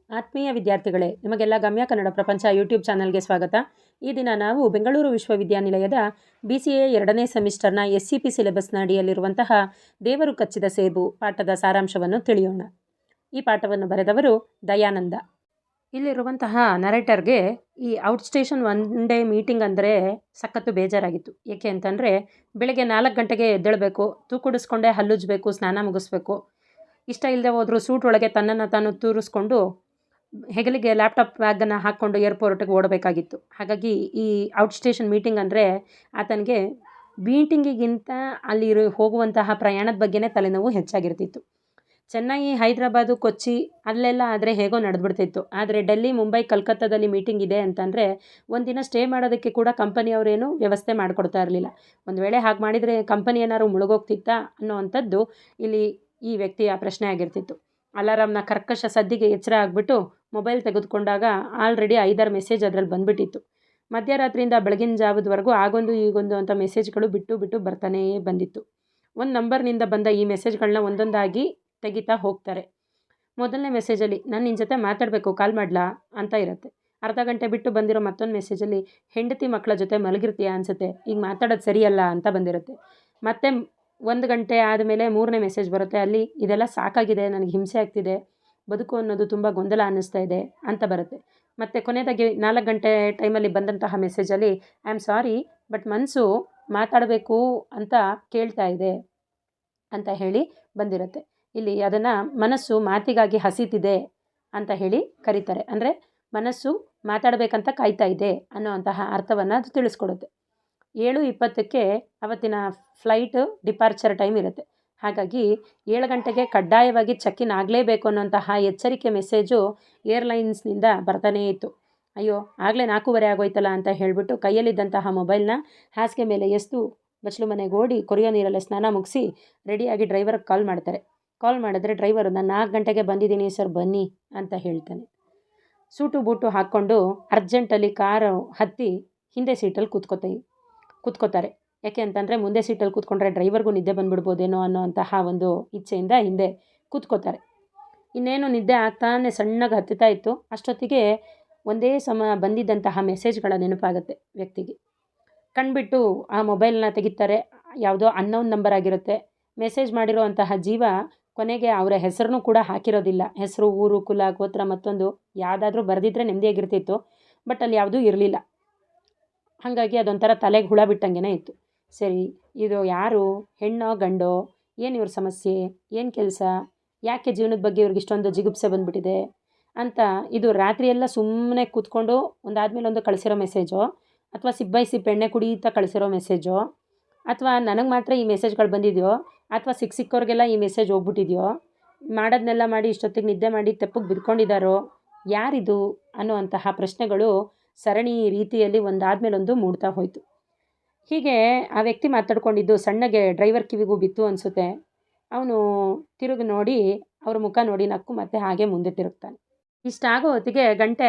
ಆತ್ಮೀಯ ವಿದ್ಯಾರ್ಥಿಗಳೇ, ನಿಮಗೆಲ್ಲ ಗಮ್ಯ ಕನ್ನಡ ಪ್ರಪಂಚ ಯೂಟ್ಯೂಬ್ ಚಾನಲ್ಗೆ ಸ್ವಾಗತ. ಈ ದಿನ ನಾವು ಬೆಂಗಳೂರು ವಿಶ್ವವಿದ್ಯಾನಿಲಯದ BCA 2ನೇ ಸೆಮಿಸ್ಟರ್ನ SCP ಸಿಲೆಬಸ್ನ ಅಡಿಯಲ್ಲಿರುವಂತಹ ದೇವರು ಕಚ್ಚಿದ ಸೇಬು ಪಾಠದ ಸಾರಾಂಶವನ್ನು ತಿಳಿಯೋಣ. ಈ ಪಾಠವನ್ನು ಬರೆದವರು ದಯಾನಂದ. ಇಲ್ಲಿರುವಂತಹ ನರೇಟರ್ಗೆ ಈ ಔಟ್ಸ್ಟೇಷನ್ ಒನ್ ಡೇ ಮೀಟಿಂಗ್ ಅಂದರೆ ಸಖತ್ತು ಬೇಜಾರಾಗಿತ್ತು. ಏಕೆ ಅಂತಂದರೆ ಬೆಳಗ್ಗೆ 4 ಗಂಟೆಗೆ ಎದ್ದೇಳಬೇಕು, ತೂಕುಡಿಸ್ಕೊಂಡೇ ಹಲ್ಲುಜ್ಬೇಕು, ಸ್ನಾನ ಮುಗಿಸ್ಬೇಕು. ಇಷ್ಟ ಇಲ್ಲದೆ ಹೋದರೂ ಸೂಟ್ ಒಳಗೆ ತನ್ನನ್ನು ತಾನು ತೂರಿಸ್ಕೊಂಡು ಹೆಗಲಿಗೆ ಲ್ಯಾಪ್ಟಾಪ್ ಬ್ಯಾಗನ್ನು ಹಾಕ್ಕೊಂಡು ಏರ್ಪೋರ್ಟಿಗೆ ಓಡಬೇಕಾಗಿತ್ತು. ಹಾಗಾಗಿ ಈ ಔಟ್ಸ್ಟೇಷನ್ ಮೀಟಿಂಗ್ ಅಂದರೆ ಆತನಿಗೆ ಮೀಟಿಂಗಿಗಿಂತ ಅಲ್ಲಿ ಹೋಗುವಂತಹ ಪ್ರಯಾಣದ ಬಗ್ಗೆನೇ ತಲೆನೋವು ಹೆಚ್ಚಾಗಿರ್ತಿತ್ತು. ಚೆನ್ನೈ, ಹೈದರಾಬಾದು, ಕೊಚ್ಚಿ ಅಲ್ಲೆಲ್ಲ ಆದರೆ ಹೇಗೋ ನಡೆದ್ಬಿಡ್ತಿತ್ತು. ಆದರೆ ಡೆಲ್ಲಿ, ಮುಂಬೈ, ಕಲ್ಕತ್ತಾದಲ್ಲಿ ಮೀಟಿಂಗ್ ಇದೆ ಅಂತಂದರೆ ಒಂದಿನ ಸ್ಟೇ ಮಾಡೋದಕ್ಕೆ ಕೂಡ ಕಂಪನಿಯವರೇನು ವ್ಯವಸ್ಥೆ ಮಾಡಿಕೊಡ್ತಾ ಇರಲಿಲ್ಲ. ಒಂದು ವೇಳೆ ಹಾಗೆ ಮಾಡಿದರೆ ಕಂಪನಿ ಏನಾದ್ರು ಮುಳುಗೋಗ್ತಿತ್ತಾ ಅನ್ನೋವಂಥದ್ದು ಇಲ್ಲಿ ಈ ವ್ಯಕ್ತಿಯ ಪ್ರಶ್ನೆ ಆಗಿರ್ತಿತ್ತು. ಅಲಾರಾಮ್ನ ಕರ್ಕಶ ಸದ್ದಿಗೆ ಎಚ್ಚರ ಆಗಿಬಿಟ್ಟು ಮೊಬೈಲ್ ತೆಗೆದುಕೊಂಡಾಗ ಆಲ್ರೆಡಿ 5-6 ಮೆಸೇಜ್ ಅದರಲ್ಲಿ ಬಂದುಬಿಟ್ಟಿತ್ತು. ಮಧ್ಯರಾತ್ರಿಯಿಂದ ಬೆಳಗಿನ ಜಾವದವರೆಗೂ ಆಗೊಂದು ಈಗೊಂದು ಅಂತ ಮೆಸೇಜ್ಗಳು ಬಿಟ್ಟು ಬರ್ತಾನೇ ಬಂದಿತ್ತು. ಒಂದು ನಂಬರ್ನಿಂದ ಬಂದ ಈ ಮೆಸೇಜ್ಗಳನ್ನ ಒಂದೊಂದಾಗಿ ತೆಗಿತಾ ಹೋಗ್ತಾರೆ. ಮೊದಲನೇ ಮೆಸೇಜಲ್ಲಿ ನಾನು ನಿನ್ನ ಜೊತೆ ಮಾತಾಡಬೇಕು, ಕಾಲ್ ಮಾಡಲಾ ಅಂತ ಇರುತ್ತೆ. ಅರ್ಧ ಗಂಟೆ ಬಿಟ್ಟು ಬಂದಿರೋ ಮತ್ತೊಂದು ಮೆಸೇಜಲ್ಲಿ ಹೆಂಡತಿ ಮಕ್ಕಳ ಜೊತೆ ಮಲಗಿರ್ತೀಯಾ ಅನಿಸುತ್ತೆ, ಈಗ ಮಾತಾಡೋದು ಸರಿಯಲ್ಲ ಅಂತ ಬಂದಿರುತ್ತೆ. ಮತ್ತೆ 1 ಗಂಟೆ ಆದಮೇಲೆ 3ನೇ ಮೆಸೇಜ್ ಬರುತ್ತೆ. ಅಲ್ಲಿ ಇದೆಲ್ಲ ಸಾಕಾಗಿದೆ, ನನಗೆ ಹಿಂಸೆ ಆಗ್ತಿದೆ, ಬದುಕು ಅನ್ನೋದು ತುಂಬ ಗೊಂದಲ ಅನ್ನಿಸ್ತಾ ಇದೆ ಅಂತ ಬರುತ್ತೆ. ಮತ್ತು ಕೊನೆಯದಾಗಿ 4 ಗಂಟೆ ಟೈಮಲ್ಲಿ ಬಂದಂತಹ ಮೆಸೇಜಲ್ಲಿ ಐ ಆಮ್ ಸಾರಿ ಬಟ್ ಮನಸ್ಸು ಮಾತಾಡಬೇಕು ಅಂತ ಕೇಳ್ತಾ ಇದೆ ಅಂತ ಹೇಳಿ ಬಂದಿರುತ್ತೆ. ಇಲ್ಲಿ ಅದನ್ನು ಮನಸ್ಸು ಮಾತಿಗಾಗಿ ಹಸಿತಿದೆ ಅಂತ ಹೇಳಿ ಕರೀತಾರೆ. ಅಂದರೆ ಮನಸ್ಸು ಮಾತಾಡಬೇಕಂತ ಕಾಯ್ತಾ ಇದೆ ಅನ್ನೋವಂತಹ ಅರ್ಥವನ್ನು ಅದು ತಿಳಿಸ್ಕೊಡುತ್ತೆ. 7:20ಕ್ಕೆ ಅವತ್ತಿನ ಫ್ಲೈಟ್ ಡಿಪಾರ್ಚರ್ ಟೈಮ್ ಇರುತ್ತೆ. ಹಾಗಾಗಿ 7 ಗಂಟೆಗೆ ಕಡ್ಡಾಯವಾಗಿ ಚೆಕ್ ಇನ್ ಆಗಲೇಬೇಕು ಅನ್ನೋಂತಹ ಎಚ್ಚರಿಕೆ ಮೆಸೇಜು ಏರ್ಲೈನ್ಸ್ನಿಂದ ಬರ್ತಾನೇ ಇತ್ತು. ಅಯ್ಯೋ ಆಗಲೇ 4:15 ಆಗೋಯ್ತಲ್ಲ ಅಂತ ಹೇಳಿಬಿಟ್ಟು ಕೈಯಲ್ಲಿದ್ದಂತಹ ಮೊಬೈಲ್ನ ಹಾಸಿಗೆ ಮೇಲೆ ಎಸ್ದು ಬಚ್ಚಲು ಮನೆಗೆ ಓಡಿ ಕೊರಿಯೋ ನೀರಲ್ಲೇ ಸ್ನಾನ ಮುಗಿಸಿ ರೆಡಿಯಾಗಿ ಡ್ರೈವರ್ಗೆ ಕಾಲ್ ಮಾಡ್ತಾರೆ. ಕಾಲ್ ಮಾಡಿದ್ರೆ ಡ್ರೈವರು ನಾನು 4 ಗಂಟೆಗೆ ಬಂದಿದ್ದೀನಿ ಸರ್ ಬನ್ನಿ ಅಂತ ಹೇಳ್ತಾನೆ. ಸೂಟು ಬೂಟು ಹಾಕ್ಕೊಂಡು ಅರ್ಜೆಂಟಲ್ಲಿ ಕಾರು ಹತ್ತಿ ಹಿಂದೆ ಸೀಟಲ್ಲಿ ಕೂತ್ಕೋತಾರೆ. ಯಾಕೆ ಅಂತಂದರೆ ಮುಂದೆ ಸೀಟಲ್ಲಿ ಕೂತ್ಕೊಂಡ್ರೆ ಡ್ರೈವರ್ಗೂ ನಿದ್ದೆ ಬಂದುಬಿಡ್ಬೋದೇನೋ ಅನ್ನೋಂತಹ ಒಂದು ಇಚ್ಛೆಯಿಂದ ಹಿಂದೆ ಕೂತ್ಕೋತಾರೆ. ಇನ್ನೇನು ನಿದ್ದೆ ಆಗ್ತಾನೆ ಸಣ್ಣಗೆ ಹತ್ತುತ್ತಾ ಇತ್ತು. ಅಷ್ಟೊತ್ತಿಗೆ ಒಂದೇ ಸಮ ಬಂದಿದ್ದಂತಹ ಮೆಸೇಜ್ಗಳ ನೆನಪಾಗುತ್ತೆ ವ್ಯಕ್ತಿಗೆ. ಕಣ್ಬಿಟ್ಟು ಆ ಮೊಬೈಲ್ನ ತೆಗಿತಾರೆ. ಯಾವುದೋ ಅನ್ನೋನ್ ನಂಬರ್ ಆಗಿರುತ್ತೆ. ಮೆಸೇಜ್ ಮಾಡಿರೋ ಅಂತಹ ಜೀವ ಕೊನೆಗೆ ಅವರ ಹೆಸರನ್ನು ಕೂಡ ಹಾಕಿರೋದಿಲ್ಲ. ಹೆಸರು, ಊರು, ಕುಲ, ಗೋತ್ರ ಮತ್ತೊಂದು ಯಾವುದಾದ್ರೂ ಬರೆದಿದ್ರೆ ನೆಮ್ಮದಿಯಾಗಿರ್ತಿತ್ತು. ಬಟ್ ಅಲ್ಲಿ ಯಾವುದೂ ಇರಲಿಲ್ಲ. ಹಾಗಾಗಿ ಅದೊಂಥರ ತಲೆಗೆ ಹುಳ ಬಿಟ್ಟಂಗೆ ಇತ್ತು. ಸರಿ, ಇದು ಯಾರು, ಹೆಣ್ಣೋ ಗಂಡೋ, ಏನು ಇವ್ರ ಸಮಸ್ಯೆ, ಏನು ಕೆಲಸ, ಯಾಕೆ ಜೀವನದ ಬಗ್ಗೆ ಇವ್ರಿಗೆ ಇಷ್ಟೊಂದು ಜಿಗುಪ್ಸೆ ಬಂದುಬಿಟ್ಟಿದೆ ಅಂತ ಇದು ರಾತ್ರಿಯೆಲ್ಲ ಸುಮ್ಮನೆ ಕೂತ್ಕೊಂಡು ಒಂದಾದ್ಮೇಲೆ ಒಂದು ಕಳಿಸಿರೋ ಮೆಸೇಜೋ, ಅಥವಾ ಸಿಪ್ ಎಣ್ಣೆ ಕುಡಿಯುತ್ತಾ ಕಳಿಸಿರೋ ಮೆಸೇಜೋ, ಅಥವಾ ನನಗೆ ಮಾತ್ರ ಈ ಮೆಸೇಜ್ಗಳು ಬಂದಿದೆಯೋ, ಅಥವಾ ಸಿಕ್ಕೋರಿಗೆಲ್ಲ ಈ ಮೆಸೇಜ್ ಹೋಗ್ಬಿಟ್ಟಿದೆಯೋ, ಮಾಡೋದನ್ನೆಲ್ಲ ಮಾಡಿ ಇಷ್ಟೊತ್ತಿಗೆ ನಿದ್ದೆ ಮಾಡಿ ತೆಪ್ಪಗೆ ಬಿದ್ಕೊಂಡಿದ್ದಾರೋ, ಯಾರಿದು ಅನ್ನುವಂತಹ ಪ್ರಶ್ನೆಗಳು ಸರಣಿ ರೀತಿಯಲ್ಲಿ ಒಂದಾದ್ಮೇಲೊಂದು ಮೂಡ್ತಾ ಹೋಯಿತು. ಹೀಗೆ ಆ ವ್ಯಕ್ತಿ ಮಾತಾಡ್ಕೊಂಡಿದ್ದು ಸಣ್ಣಗೆ ಡ್ರೈವರ್ ಕಿವಿಗೂ ಬಿತ್ತು ಅನಿಸುತ್ತೆ. ಅವನು ತಿರುಗಿ ನೋಡಿ ಅವ್ರ ಮುಖ ನೋಡಿ ನಕ್ಕು ಮತ್ತೆ ಹಾಗೆ ಮುಂದೆ ತಿರುಗ್ತಾನೆ. ಇಷ್ಟಾಗೋ ಹೊತ್ತಿಗೆ 5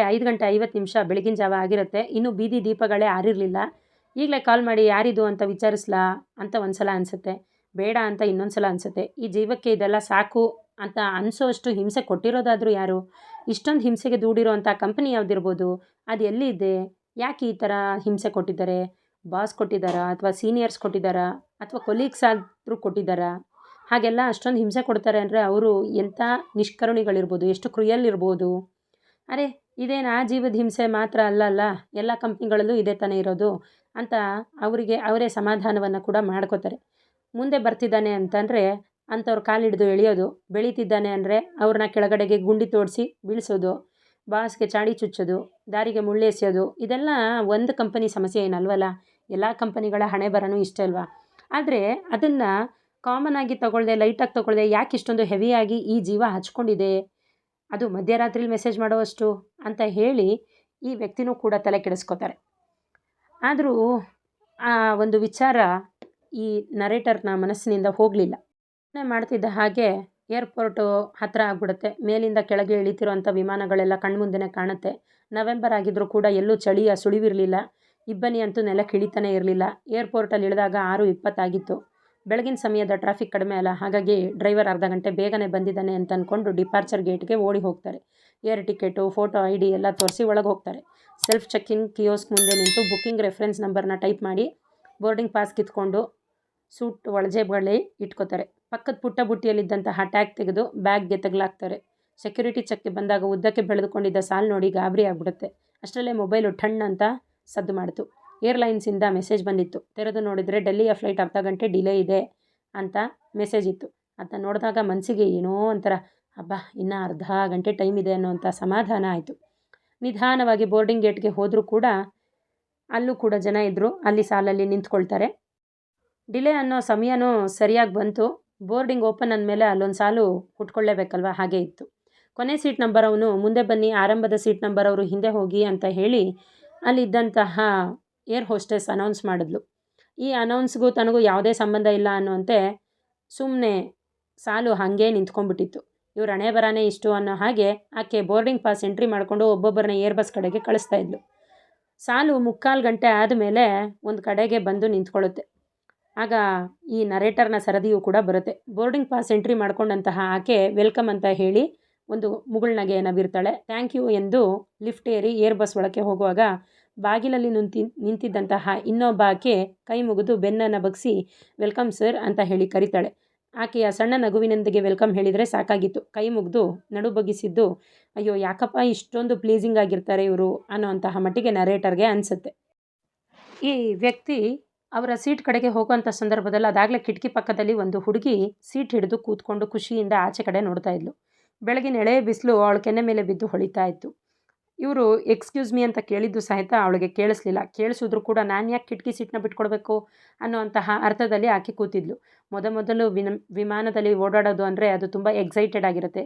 ಗಂಟೆ 50 ನಿಮಿಷ ಬೆಳಗಿನ ಜಾವ ಆಗಿರುತ್ತೆ. ಇನ್ನೂ ಬೀದಿ ದೀಪಗಳೇ ಆರಿರಲಿಲ್ಲ. ಈಗಲೇ ಕಾಲ್ ಮಾಡಿ ಯಾರಿದು ಅಂತ ವಿಚಾರಿಸ್ಲಾ ಅಂತ ಒಂದು ಸಲ ಅನಿಸುತ್ತೆ, ಬೇಡ ಅಂತ ಇನ್ನೊಂದು ಸಲ ಅನಿಸುತ್ತೆ. ಈ ಜೀವಕ್ಕೆ ಇದೆಲ್ಲ ಸಾಕು ಅಂತ ಅನಿಸೋಷ್ಟು ಹಿಂಸೆ ಕೊಟ್ಟಿರೋದಾದರೂ ಯಾರು, ಇಷ್ಟೊಂದು ಹಿಂಸೆಗೆ ದೂಡಿರೋ ಅಂಥ ಕಂಪನಿ ಯಾವುದಿರ್ಬೋದು, ಅದು ಎಲ್ಲಿದೆ, ಯಾಕೆ ಈ ಥರ ಹಿಂಸೆ ಕೊಟ್ಟಿದ್ದಾರೆ, ಬಾಸ್ ಕೊಟ್ಟಿದ್ದಾರಾ, ಅಥವಾ ಸೀನಿಯರ್ಸ್ ಕೊಟ್ಟಿದ್ದಾರಾ, ಅಥವಾ ಕೊಲೀಗ್ಸ್ ಆದರೂ ಕೊಟ್ಟಿದ್ದಾರಾ? ಹಾಗೆಲ್ಲ ಅಷ್ಟೊಂದು ಹಿಂಸೆ ಕೊಡ್ತಾರೆ ಅಂದರೆ ಅವರು ಎಂಥ ನಿಷ್ಕರುಣಿಗಳಿರ್ಬೋದು, ಎಷ್ಟು ಕ್ರೂಯಲ್ ಇರ್ಬೋದು. ಅರೆ ಇದೇನು ಆ ಜೀವದ ಹಿಂಸೆ ಮಾತ್ರ ಅಲ್ಲ, ಎಲ್ಲ ಕಂಪ್ನಿಗಳಲ್ಲೂ ಇದೇ ತಾನೇ ಇರೋದು ಅಂತ ಅವರೇ ಸಮಾಧಾನವನ್ನು ಕೂಡ ಮಾಡ್ಕೋತಾರೆ. ಮುಂದೆ ಬರ್ತಿದ್ದಾನೆ ಅಂತಂದರೆ ಅಂಥವ್ರ ಕಾಲಿಡಿದು ಎಳೆಯೋದು, ಬೆಳೀತಿದ್ದಾನೆ ಅಂದರೆ ಅವ್ರನ್ನ ಕೆಳಗಡೆಗೆ ಗುಂಡಿ ತೋಡಿಸಿ ಬೀಳಿಸೋದು, ಬಾಸ್ಗೆ ಚಾಡಿ ಚುಚ್ಚೋದು, ದಾರಿಗೆ ಮುಳ್ಳೆಸೆಯೋದು, ಇದೆಲ್ಲ ಒಂದು ಕಂಪನಿ ಸಮಸ್ಯೆ ಏನಲ್ವಲ್ಲ, ಎಲ್ಲ ಕಂಪನಿಗಳ ಹಣೆ ಬರನೂ ಇಷ್ಟೇ ಅಲ್ವಾ. ಆದರೆ ಅದನ್ನು ಕಾಮನ್ ಆಗಿ ತಗೊಳ್ಳದೆ, ಲೈಟಾಗಿ ತಗೊಳ್ಳದೆ, ಯಾಕೆ ಇಷ್ಟೊಂದು ಹೆವಿಯಾಗಿ ಈ ಜೀವ ಹಚ್ಕೊಂಡಿದೆ, ಅದು ಮಧ್ಯರಾತ್ರಿಲಿ ಮೆಸೇಜ್ ಮಾಡೋವಷ್ಟು ಅಂತ ಹೇಳಿ ಈ ವ್ಯಕ್ತಿನೂ ಕೂಡ ತಲೆ ಕೆಡಿಸ್ಕೋತಾರೆ. ಆದರೂ ಆ ಒಂದು ವಿಚಾರ ಈ ನರೇಟರ್ನ ಮನಸ್ಸಿನಿಂದ ಹೋಗಲಿಲ್ಲ. ಮಾಡ್ತಿದ್ದ ಹಾಗೆ ಏರ್ಪೋರ್ಟು ಹತ್ತಿರ ಆಗ್ಬಿಡುತ್ತೆ. ಮೇಲಿಂದ ಕೆಳಗೆ ಇಳಿತಿರೋಂಥ ವಿಮಾನಗಳೆಲ್ಲ ಕಣ್ಮುಂದೆನೇ ಕಾಣುತ್ತೆ. ನವೆಂಬರ್ ಆಗಿದ್ದರೂ ಕೂಡ ಎಲ್ಲೂ ಚಳಿಯ ಸುಳಿವಿರಲಿಲ್ಲ. ಇಬ್ಬನಿ ಅಂತೂ ನೆಲಕ್ಕೆ ಇಳಿತಾನೆ ಇರಲಿಲ್ಲ. ಏರ್ಪೋರ್ಟಲ್ಲಿ ಇಳಿದಾಗ 6:20 ಆಗಿತ್ತು. ಬೆಳಗಿನ ಸಮಯದ ಟ್ರಾಫಿಕ್ ಕಡಿಮೆ ಅಲ್ಲ, ಹಾಗಾಗಿ ಡ್ರೈವರ್ ಅರ್ಧ ಗಂಟೆ ಬೇಗನೆ ಬಂದಿದ್ದಾನೆ ಅಂತ ಅಂದ್ಕೊಂಡು ಡಿಪಾರ್ಚರ್ ಗೇಟ್ಗೆ ಓಡಿ ಹೋಗ್ತಾರೆ. ಏರ್ ಟಿಕೆಟು, ಫೋಟೋ ID ಎಲ್ಲ ತೋರಿಸಿ ಒಳಗೆ ಹೋಗ್ತಾರೆ. ಸೆಲ್ಫ್ ಚೆಕ್-ಇನ್ ಕಿಯೋಸ್ಕ್ ಮುಂದೆ ನಿಂತು ಬುಕ್ಕಿಂಗ್ ರೆಫರೆನ್ಸ್ ನಂಬರ್ನ ಟೈಪ್ ಮಾಡಿ ಬೋರ್ಡಿಂಗ್ ಪಾಸ್ ಕಿತ್ಕೊಂಡು ಸೂಟ್ ಒಳಜೇಬಲ್ಲಿ ಇಟ್ಕೋತಾರೆ. ಪಕ್ಕದ ಪುಟ್ಟ ಬುಟ್ಟಿಯಲ್ಲಿದ್ದಂತಹ ಟ್ಯಾಗ್ ತೆಗೆದು ಬ್ಯಾಗ್ಗೆ ತಗಲಾಕ್ತಾರೆ. ಸೆಕ್ಯೂರಿಟಿ ಚೆಕ್ಗೆ ಬಂದಾಗ ಉದ್ದಕ್ಕೆ ಬೆಳೆದುಕೊಂಡಿದ್ದ ಸಾಲು ನೋಡಿ ಗಾಬರಿ ಆಗ್ಬಿಡುತ್ತೆ. ಅಷ್ಟರಲ್ಲೇ ಮೊಬೈಲು ಠಣ್ ಅಂತ ಸದ್ದು ಮಾಡಿತು. ಏರ್ಲೈನ್ಸಿಂದ ಮೆಸೇಜ್ ಬಂದಿತ್ತು. ತೆರೆದು ನೋಡಿದರೆ ಡೆಲ್ಲಿಯ ಫ್ಲೈಟ್ ಅರ್ಧ ಗಂಟೆ ಡಿಲೇ ಇದೆ ಅಂತ ಮೆಸೇಜ್ ಇತ್ತು. ಅದನ್ನ ನೋಡಿದಾಗ ಮನಸ್ಸಿಗೆ ಏನೋ ಒಂಥರ ಅಬ್ಬಾ ಇನ್ನೂ ಅರ್ಧ ಗಂಟೆ ಟೈಮ್ ಇದೆ ಅನ್ನೋಂಥ ಸಮಾಧಾನ ಆಯಿತು. ನಿಧಾನವಾಗಿ ಬೋರ್ಡಿಂಗ್ ಗೇಟ್ಗೆ ಹೋದರೂ ಕೂಡ ಅಲ್ಲೂ ಕೂಡ ಜನ ಇದ್ದರು. ಅಲ್ಲಿ ಸಾಲಲ್ಲಿ ನಿಂತ್ಕೊಳ್ತಾರೆ. ಡಿಲೇ ಅನ್ನೋ ಸಮಯನೂ ಸರಿಯಾಗಿ ಬಂತು. ಬೋರ್ಡಿಂಗ್ ಓಪನ್ ಅಂದಮೇಲೆ ಅಲ್ಲೊಂದು ಸಾಲು ಹುಟ್ಕೊಳ್ಳೇಬೇಕಲ್ವ, ಹಾಗೆ ಇತ್ತು. ಕೊನೆ ಸೀಟ್ ನಂಬರ್ ಅವನು ಮುಂದೆ ಬನ್ನಿ, ಆರಂಭದ ಸೀಟ್ ನಂಬರ್ ಅವರು ಹಿಂದೆ ಹೋಗಿ ಅಂತ ಹೇಳಿ ಅಲ್ಲಿದ್ದಂತಹ ಏರ್ ಹೋಸ್ಟೆಸ್ ಅನೌನ್ಸ್ ಮಾಡಿದ್ಲು. ಈ ಅನೌನ್ಸ್ಗೂ ತನಗೂ ಯಾವುದೇ ಸಂಬಂಧ ಇಲ್ಲ ಅನ್ನುವಂತೆ ಸುಮ್ಮನೆ ಸಾಲು ಹಾಗೇ ನಿಂತ್ಕೊಂಡ್ಬಿಟ್ಟಿತ್ತು. ಇವ್ರ ಹಣೆ ಬರಾನೇ ಇಷ್ಟು ಅನ್ನೋ ಹಾಗೆ ಆಕೆ ಬೋರ್ಡಿಂಗ್ ಪಾಸ್ ಎಂಟ್ರಿ ಮಾಡಿಕೊಂಡು ಒಬ್ಬೊಬ್ಬರನ್ನ ಏರ್ ಬಸ್ ಕಡೆಗೆ ಕಳಿಸ್ತಾ ಇದ್ಲು. ಸಾಲು 3/4 ಗಂಟೆ ಆದಮೇಲೆ ಒಂದು ಕಡೆಗೆ ಬಂದು ನಿಂತ್ಕೊಳ್ಳುತ್ತೆ. ಆಗ ಈ ನರೇಟರ್ನ ಸರದಿಯೂ ಕೂಡ ಬರುತ್ತೆ. ಬೋರ್ಡಿಂಗ್ ಪಾಸ್ ಎಂಟ್ರಿ ಮಾಡ್ಕೊಂಡಂತಹ ಆಕೆ ವೆಲ್ಕಮ್ ಅಂತ ಹೇಳಿ ಒಂದು ಮುಗುಳ್ನಗೆಯನ್ನು ಬೀರ್ತಾಳೆ. ಥ್ಯಾಂಕ್ ಯು ಎಂದು ಲಿಫ್ಟ್ ಏರಿ ಏರ್ ಬಸ್ ಒಳಗೆ ಹೋಗುವಾಗ ಬಾಗಿಲಲ್ಲಿ ನಿಂತಿದ್ದಂತಹ ಇನ್ನೊಬ್ಬ ಆಕೆ ಕೈ ಮುಗಿದು ಬೆನ್ನನ್ನು ಬಗ್ಸಿ ವೆಲ್ಕಮ್ ಸರ್ ಅಂತ ಹೇಳಿ ಕರೀತಾಳೆ. ಆಕೆಯ ಸಣ್ಣ ನಗುವಿನೊಂದಿಗೆ ವೆಲ್ಕಮ್ ಹೇಳಿದರೆ ಸಾಕಾಗಿತ್ತು. ಕೈ ಮುಗಿದು ನಡು ಬಗ್ಗಿಸಿದ್ದು ಅಯ್ಯೋ ಯಾಕಪ್ಪ ಇಷ್ಟೊಂದು ಪ್ಲೀಸಿಂಗ್ ಆಗಿರ್ತಾರೆ ಇವರು ಅನ್ನೋಂತಹ ಮಟ್ಟಿಗೆ ನರೇಟರ್ಗೆ ಅನಿಸುತ್ತೆ. ಈ ವ್ಯಕ್ತಿ ಅವರ ಸೀಟ್ ಕಡೆಗೆ ಹೋಗುವಂಥ ಸಂದರ್ಭದಲ್ಲಿ ಅದಾಗಲೇ ಕಿಟಕಿ ಪಕ್ಕದಲ್ಲಿ ಒಂದು ಹುಡುಗಿ ಸೀಟ್ ಹಿಡಿದು ಕೂತ್ಕೊಂಡು ಖುಷಿಯಿಂದ ಆಚೆ ಕಡೆ ನೋಡ್ತಾ ಇದ್ಲು. ಬೆಳಗಿನ ಎಳೆ ಬಿಸಿಲು ಅವಳ ಕೆನ್ನೆ ಮೇಲೆ ಬಿದ್ದು ಹೊಳಿತಾ ಇತ್ತು. ಇವರು ಎಕ್ಸ್ಕ್ಯೂಸ್ ಮೀ ಅಂತ ಕೇಳಿದ್ದು ಸಹಿತ ಅವಳಿಗೆ ಕೇಳಿಸ್ಲಿಲ್ಲ. ಕೇಳಿಸಿದ್ರು ಕೂಡ ನಾನು ಯಾಕೆ ಕಿಟಕಿ ಸೀಟ್ನ ಬಿಟ್ಕೊಡ್ಬೇಕು ಅನ್ನೋಂತಹ ಅರ್ಥದಲ್ಲಿ ಆಕೆ ಕೂತಿದ್ಲು. ಮೊದಲು ವಿಮಾನದಲ್ಲಿ ಓಡಾಡೋದು ಅಂದರೆ ಅದು ತುಂಬ ಎಕ್ಸೈಟೆಡ್ ಆಗಿರುತ್ತೆ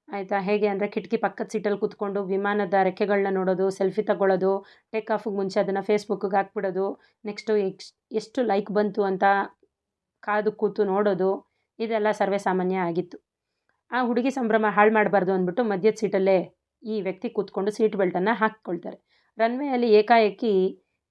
ಆಯಿತಾ. ಹೇಗೆ ಅಂದರೆ ಕಿಟಕಿ ಪಕ್ಕದ ಸೀಟಲ್ಲಿ ಕೂತ್ಕೊಂಡು ವಿಮಾನದ ರೆಕ್ಕೆಗಳನ್ನ ನೋಡೋದು, ಸೆಲ್ಫಿ ತಗೊಳ್ಳೋದು, ಟೇಕ್ ಆಫಿಗೆ ಮುಂಚೆ ಅದನ್ನು ಫೇಸ್ಬುಕ್ಕಿಗೆ ಹಾಕ್ಬಿಡೋದು, ನೆಕ್ಸ್ಟು ಎಷ್ಟು ಲೈಕ್ ಬಂತು ಅಂತ ಕಾದು ಕೂತು ನೋಡೋದು, ಇದೆಲ್ಲ ಸರ್ವೇ ಸಾಮಾನ್ಯ ಆಗಿತ್ತು. ಆ ಹುಡುಗಿ ಸಂಭ್ರಮ ಹಾಳು ಮಾಡಬಾರ್ದು ಅಂದ್ಬಿಟ್ಟು ಮಧ್ಯದ ಸೀಟಲ್ಲೇ ಈ ವ್ಯಕ್ತಿ ಕೂತ್ಕೊಂಡು ಸೀಟ್ ಬೆಲ್ಟನ್ನು ಹಾಕ್ಕೊಳ್ತಾರೆ. ರನ್ವೇಯಲ್ಲಿ ಏಕಾಏಕಿ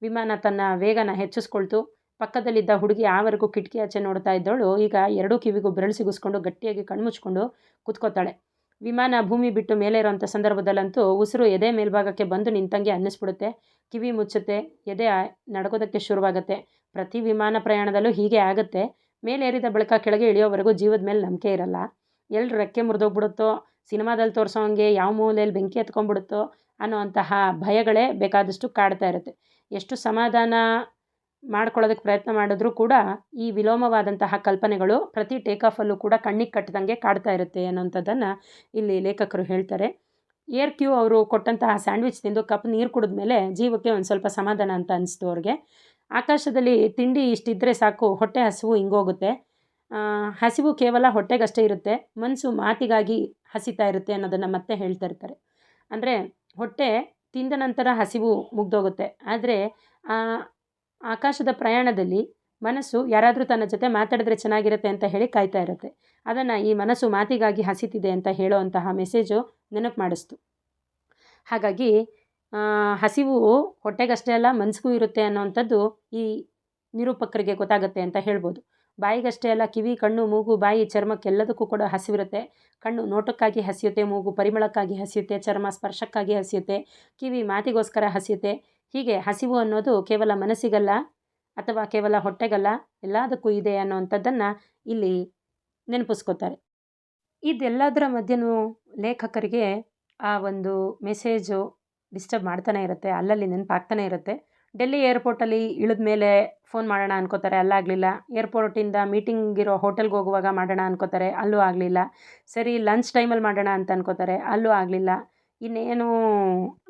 ವಿಮಾನ ತನ್ನ ವೇಗನ ಹೆಚ್ಚಿಸ್ಕೊಳ್ತು. ಪಕ್ಕದಲ್ಲಿದ್ದ ಹುಡುಗಿ ಆವರೆಗೂ ಕಿಟಕಿ ಆಚೆ ನೋಡ್ತಾ ಇದ್ದವಳು ಈಗ ಎರಡೂ ಕಿವಿಗೂ ಬೆರಳು ಸಿಗಿಸ್ಕೊಂಡು ಗಟ್ಟಿಯಾಗಿ ಕಣ್ಮುಚ್ಕೊಂಡು ಕೂತ್ಕೋತಾಳೆ. ವಿಮಾನ ಭೂಮಿ ಬಿಟ್ಟು ಮೇಲೆ ಇರೋಂಥ ಸಂದರ್ಭದಲ್ಲಂತೂ ಉಸಿರು ಎದೆ ಮೇಲ್ಭಾಗಕ್ಕೆ ಬಂದು ನಿಂತಂಗೆ ಅನ್ನಿಸ್ಬಿಡುತ್ತೆ. ಕಿವಿ ಮುಚ್ಚುತ್ತೆ, ಎದೆ ನಡಗೋದಕ್ಕೆ ಶುರುವಾಗುತ್ತೆ. ಪ್ರತಿ ವಿಮಾನ ಪ್ರಯಾಣದಲ್ಲೂ ಹೀಗೆ ಆಗುತ್ತೆ. ಮೇಲೇರಿದ ಬಳಿಕ ಕೆಳಗೆ ಇಳಿಯೋವರೆಗೂ ಜೀವದ ಮೇಲೆ ನಂಬಿಕೆ ಇರಲ್ಲ. ಎಲ್ಲಿ ರೆಕ್ಕೆ ಮುರಿದೋಗ್ಬಿಡುತ್ತೋ, ಸಿನಿಮಾದಲ್ಲಿ ತೋರಿಸೋ ಹಂಗೆ ಯಾವ ಮೂಲೆಯಲ್ಲಿ ಬೆಂಕಿ ಎತ್ಕೊಂಡ್ಬಿಡುತ್ತೋ ಅನ್ನೋಂತಹ ಭಯಗಳೇ ಬೇಕಾದಷ್ಟು ಕಾಡ್ತಾ ಇರುತ್ತೆ. ಎಷ್ಟು ಸಮಾಧಾನ ಮಾಡ್ಕೊಳ್ಳೋದಕ್ಕೆ ಪ್ರಯತ್ನ ಮಾಡಿದ್ರೂ ಕೂಡ ಈ ವಿಲೋಮವಾದಂತಹ ಕಲ್ಪನೆಗಳು ಪ್ರತಿ ಟೇಕಾಫಲ್ಲೂ ಕೂಡ ಕಣ್ಣಿಗೆ ಕಟ್ಟದಂಗೆ ಕಾಡ್ತಾ ಇರುತ್ತೆ ಅನ್ನೋಂಥದ್ದನ್ನು ಇಲ್ಲಿ ಲೇಖಕರು ಹೇಳ್ತಾರೆ. ಏರ್ ಕ್ಯೂ ಅವರು ಕೊಟ್ಟಂತಹ ಸ್ಯಾಂಡ್ವಿಚ್ ತಿಂದು ಕಪ್ ನೀರು ಕುಡಿದ ಮೇಲೆ ಜೀವಕ್ಕೆ ಒಂದು ಸ್ವಲ್ಪ ಸಮಾಧಾನ ಅಂತ ಅನಿಸ್ತು ಅವ್ರಿಗೆ. ಆಕಾಶದಲ್ಲಿ ತಿಂಡಿ ಇಷ್ಟಿದ್ದರೆ ಸಾಕು, ಹೊಟ್ಟೆ ಹಸಿವು ಹಿಂಗೋಗುತ್ತೆ. ಹಸಿವು ಕೇವಲ ಹೊಟ್ಟೆಗಷ್ಟೇ ಇರುತ್ತೆ, ಮನಸ್ಸು ಮಾತಿಗಾಗಿ ಹಸಿತಾ ಇರುತ್ತೆ ಅನ್ನೋದನ್ನು ಮತ್ತೆ ಹೇಳ್ತಾ ಇರ್ತಾರೆ. ಅಂದರೆ ಹೊಟ್ಟೆ ತಿಂದ ನಂತರ ಹಸಿವು ಮುಗ್ದೋಗುತ್ತೆ, ಆದರೆ ಆಕಾಶದ ಪ್ರಯಾಣದಲ್ಲಿ ಮನಸ್ಸು ಯಾರಾದರೂ ತನ್ನ ಜೊತೆ ಮಾತಾಡಿದ್ರೆ ಚೆನ್ನಾಗಿರುತ್ತೆ ಅಂತ ಹೇಳಿ ಕಾಯ್ತಾ ಇರುತ್ತೆ. ಅದನ್ನು ಈ ಮನಸ್ಸು ಮಾತಿಗಾಗಿ ಹಸಿತಿದೆ ಅಂತ ಹೇಳೋವಂತಹ ಮೆಸೇಜು ನೆನಪು ಮಾಡಿಸ್ತು. ಹಾಗಾಗಿ ಹಸಿವು ಹೊಟ್ಟೆಗಷ್ಟೇ ಅಲ್ಲ, ಮನಸ್ಸಿಗೂ ಇರುತ್ತೆ ಅನ್ನೋವಂಥದ್ದು ಈ ನಿರೂಪಕರಿಗೆ ಗೊತ್ತಾಗುತ್ತೆ ಅಂತ ಹೇಳ್ಬೋದು. ಬಾಯಿಗಷ್ಟೇ ಅಲ್ಲ, ಕಿವಿ, ಕಣ್ಣು, ಮೂಗು, ಬಾಯಿ, ಚರ್ಮಕ್ಕೆಲ್ಲದಕ್ಕೂ ಕೂಡ ಹಸಿವಿರುತ್ತೆ. ಕಣ್ಣು ನೋಟಕ್ಕಾಗಿ ಹಸಿಯುತ್ತೆ, ಮೂಗು ಪರಿಮಳಕ್ಕಾಗಿ ಹಸಿಯುತ್ತೆ, ಚರ್ಮ ಸ್ಪರ್ಶಕ್ಕಾಗಿ ಹಸಿಯುತ್ತೆ, ಕಿವಿ ಮಾತಿಗೋಸ್ಕರ ಹಸಿಯುತ್ತೆ. ಹೀಗೆ ಹಸಿವು ಅನ್ನೋದು ಕೇವಲ ಮನಸ್ಸಿಗಲ್ಲ ಅಥವಾ ಕೇವಲ ಹೊಟ್ಟೆಗಲ್ಲ, ಎಲ್ಲದಕ್ಕೂ ಇದೆ ಅನ್ನೋವಂಥದ್ದನ್ನು ಇಲ್ಲಿ ನೆನಪಿಸ್ಕೋತಾರೆ. ಇದೆಲ್ಲದರ ಮಧ್ಯೆನೂ ಲೇಖಕರಿಗೆ ಆ ಒಂದು ಮೆಸೇಜು ಡಿಸ್ಟರ್ಬ್ ಮಾಡ್ತಾನೆ ಇರುತ್ತೆ, ಅಲ್ಲಲ್ಲಿ ನೆನಪಾಗ್ತಾನೆ ಇರುತ್ತೆ. ಡೆಲ್ಲಿ ಏರ್ಪೋರ್ಟಲ್ಲಿ ಇಳಿದ ಮೇಲೆ ಫೋನ್ ಮಾಡೋಣ ಅನ್ಕೋತಾರೆ, ಅಲ್ಲಾಗಲಿಲ್ಲ. ಏರ್ಪೋರ್ಟಿಂದ ಮೀಟಿಂಗ್ ಇರೋ ಹೋಟೆಲ್ಗೆ ಹೋಗುವಾಗ ಮಾಡೋಣ ಅನ್ಕೋತಾರೆ, ಅಲ್ಲೂ ಆಗಲಿಲ್ಲ. ಸರಿ ಲಂಚ್ ಟೈಮಲ್ಲಿ ಮಾಡೋಣ ಅಂತ ಅನ್ಕೋತಾರೆ, ಅಲ್ಲೂ ಆಗಲಿಲ್ಲ. ಇನ್ನೇನು